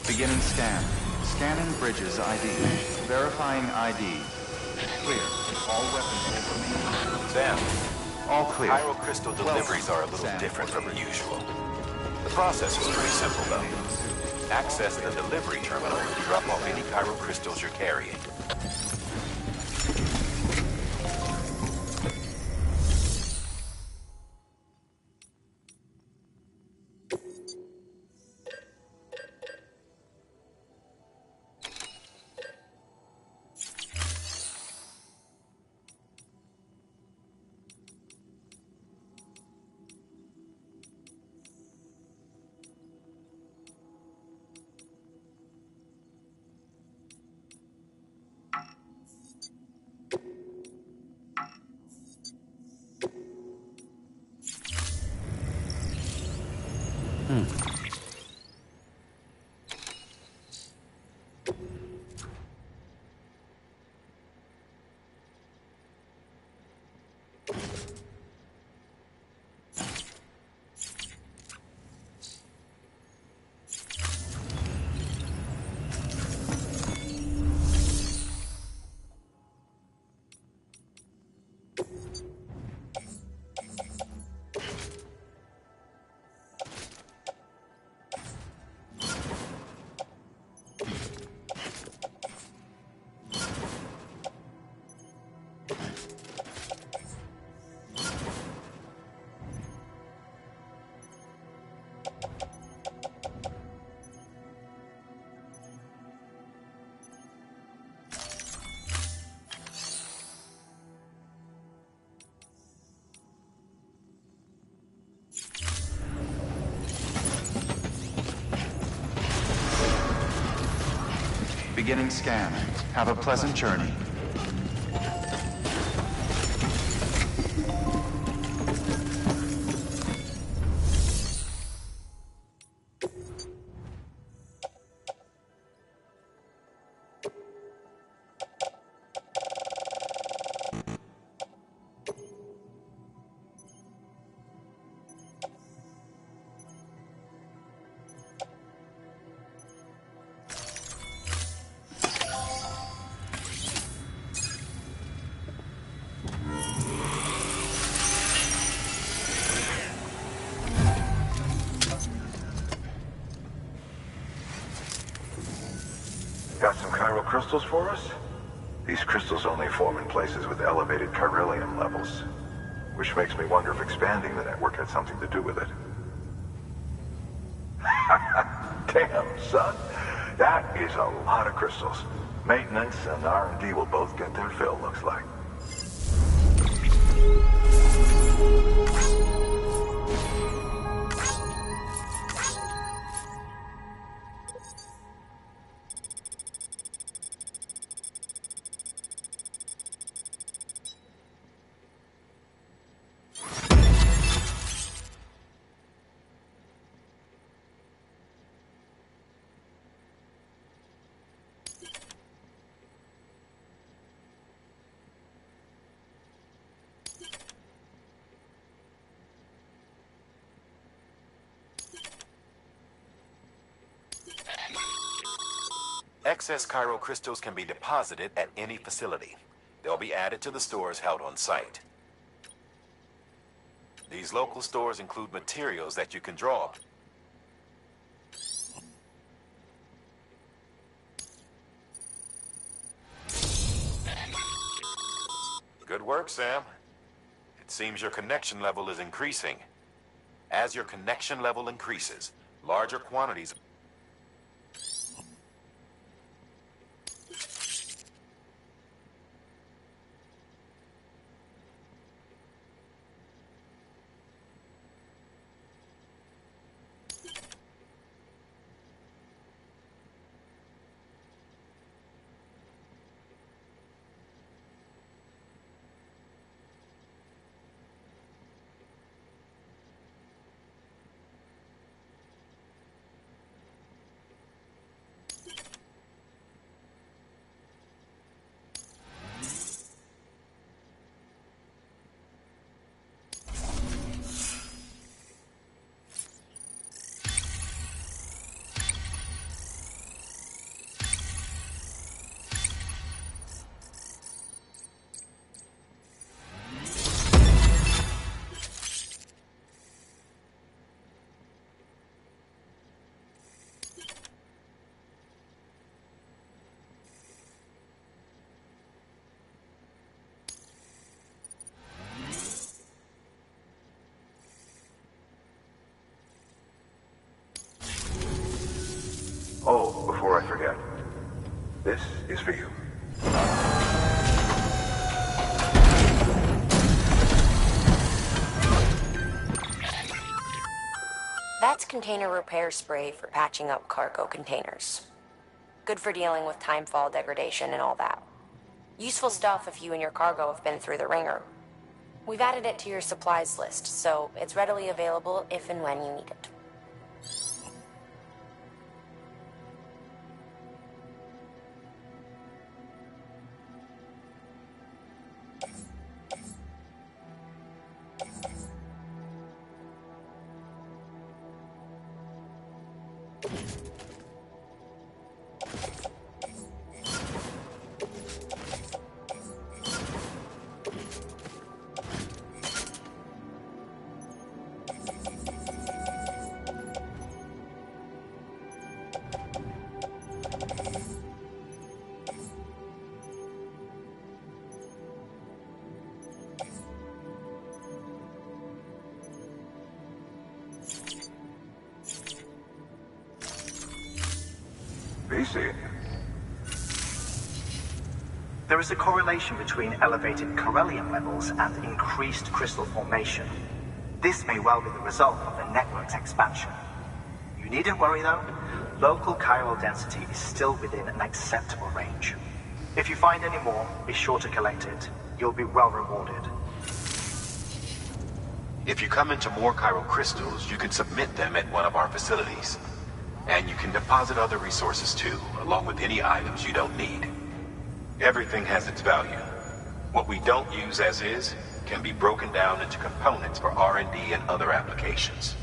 Beginning scan. Scanning bridges ID. Verifying ID. Clear. All weapons remain. Sam. All clear. Chiral crystal deliveries are a little different from usual. The process is pretty simple, though. Access the delivery terminal and drop off any chiral crystals you're carrying. Beginning scan. Have a pleasant journey. Got some chiral crystals for us? These crystals only form in places with elevated chiralium levels, which makes me wonder if expanding the network had something to do with it. Damn, son. That is a lot of crystals. Maintenance and R&D will both get their fill, looks like. Excess chiral crystals can be deposited at any facility. They'll be added to the stores held on site. These local stores include materials that you can draw. Good work, Sam. It seems your connection level is increasing. As your connection level increases, larger quantities Oh, before I forget, this is for you. That's container repair spray for patching up cargo containers. Good for dealing with timefall degradation and all that. Useful stuff if you and your cargo have been through the ringer. We've added it to your supplies list, so it's readily available if and when you need it. see it. There is a correlation between elevated Corellium levels and increased crystal formation. This may well be the result of the network's expansion. You needn't worry though. Local chiral density is still within an acceptable range. If you find any more, be sure to collect it. You'll be well rewarded. If you come into more chiral crystals, you can submit them at one of our facilities. And you can deposit other resources too, along with any items you don't need. Everything has its value. What we don't use as is can be broken down into components for R&D and other applications.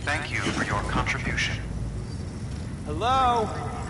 Thank you for your contribution. Hello?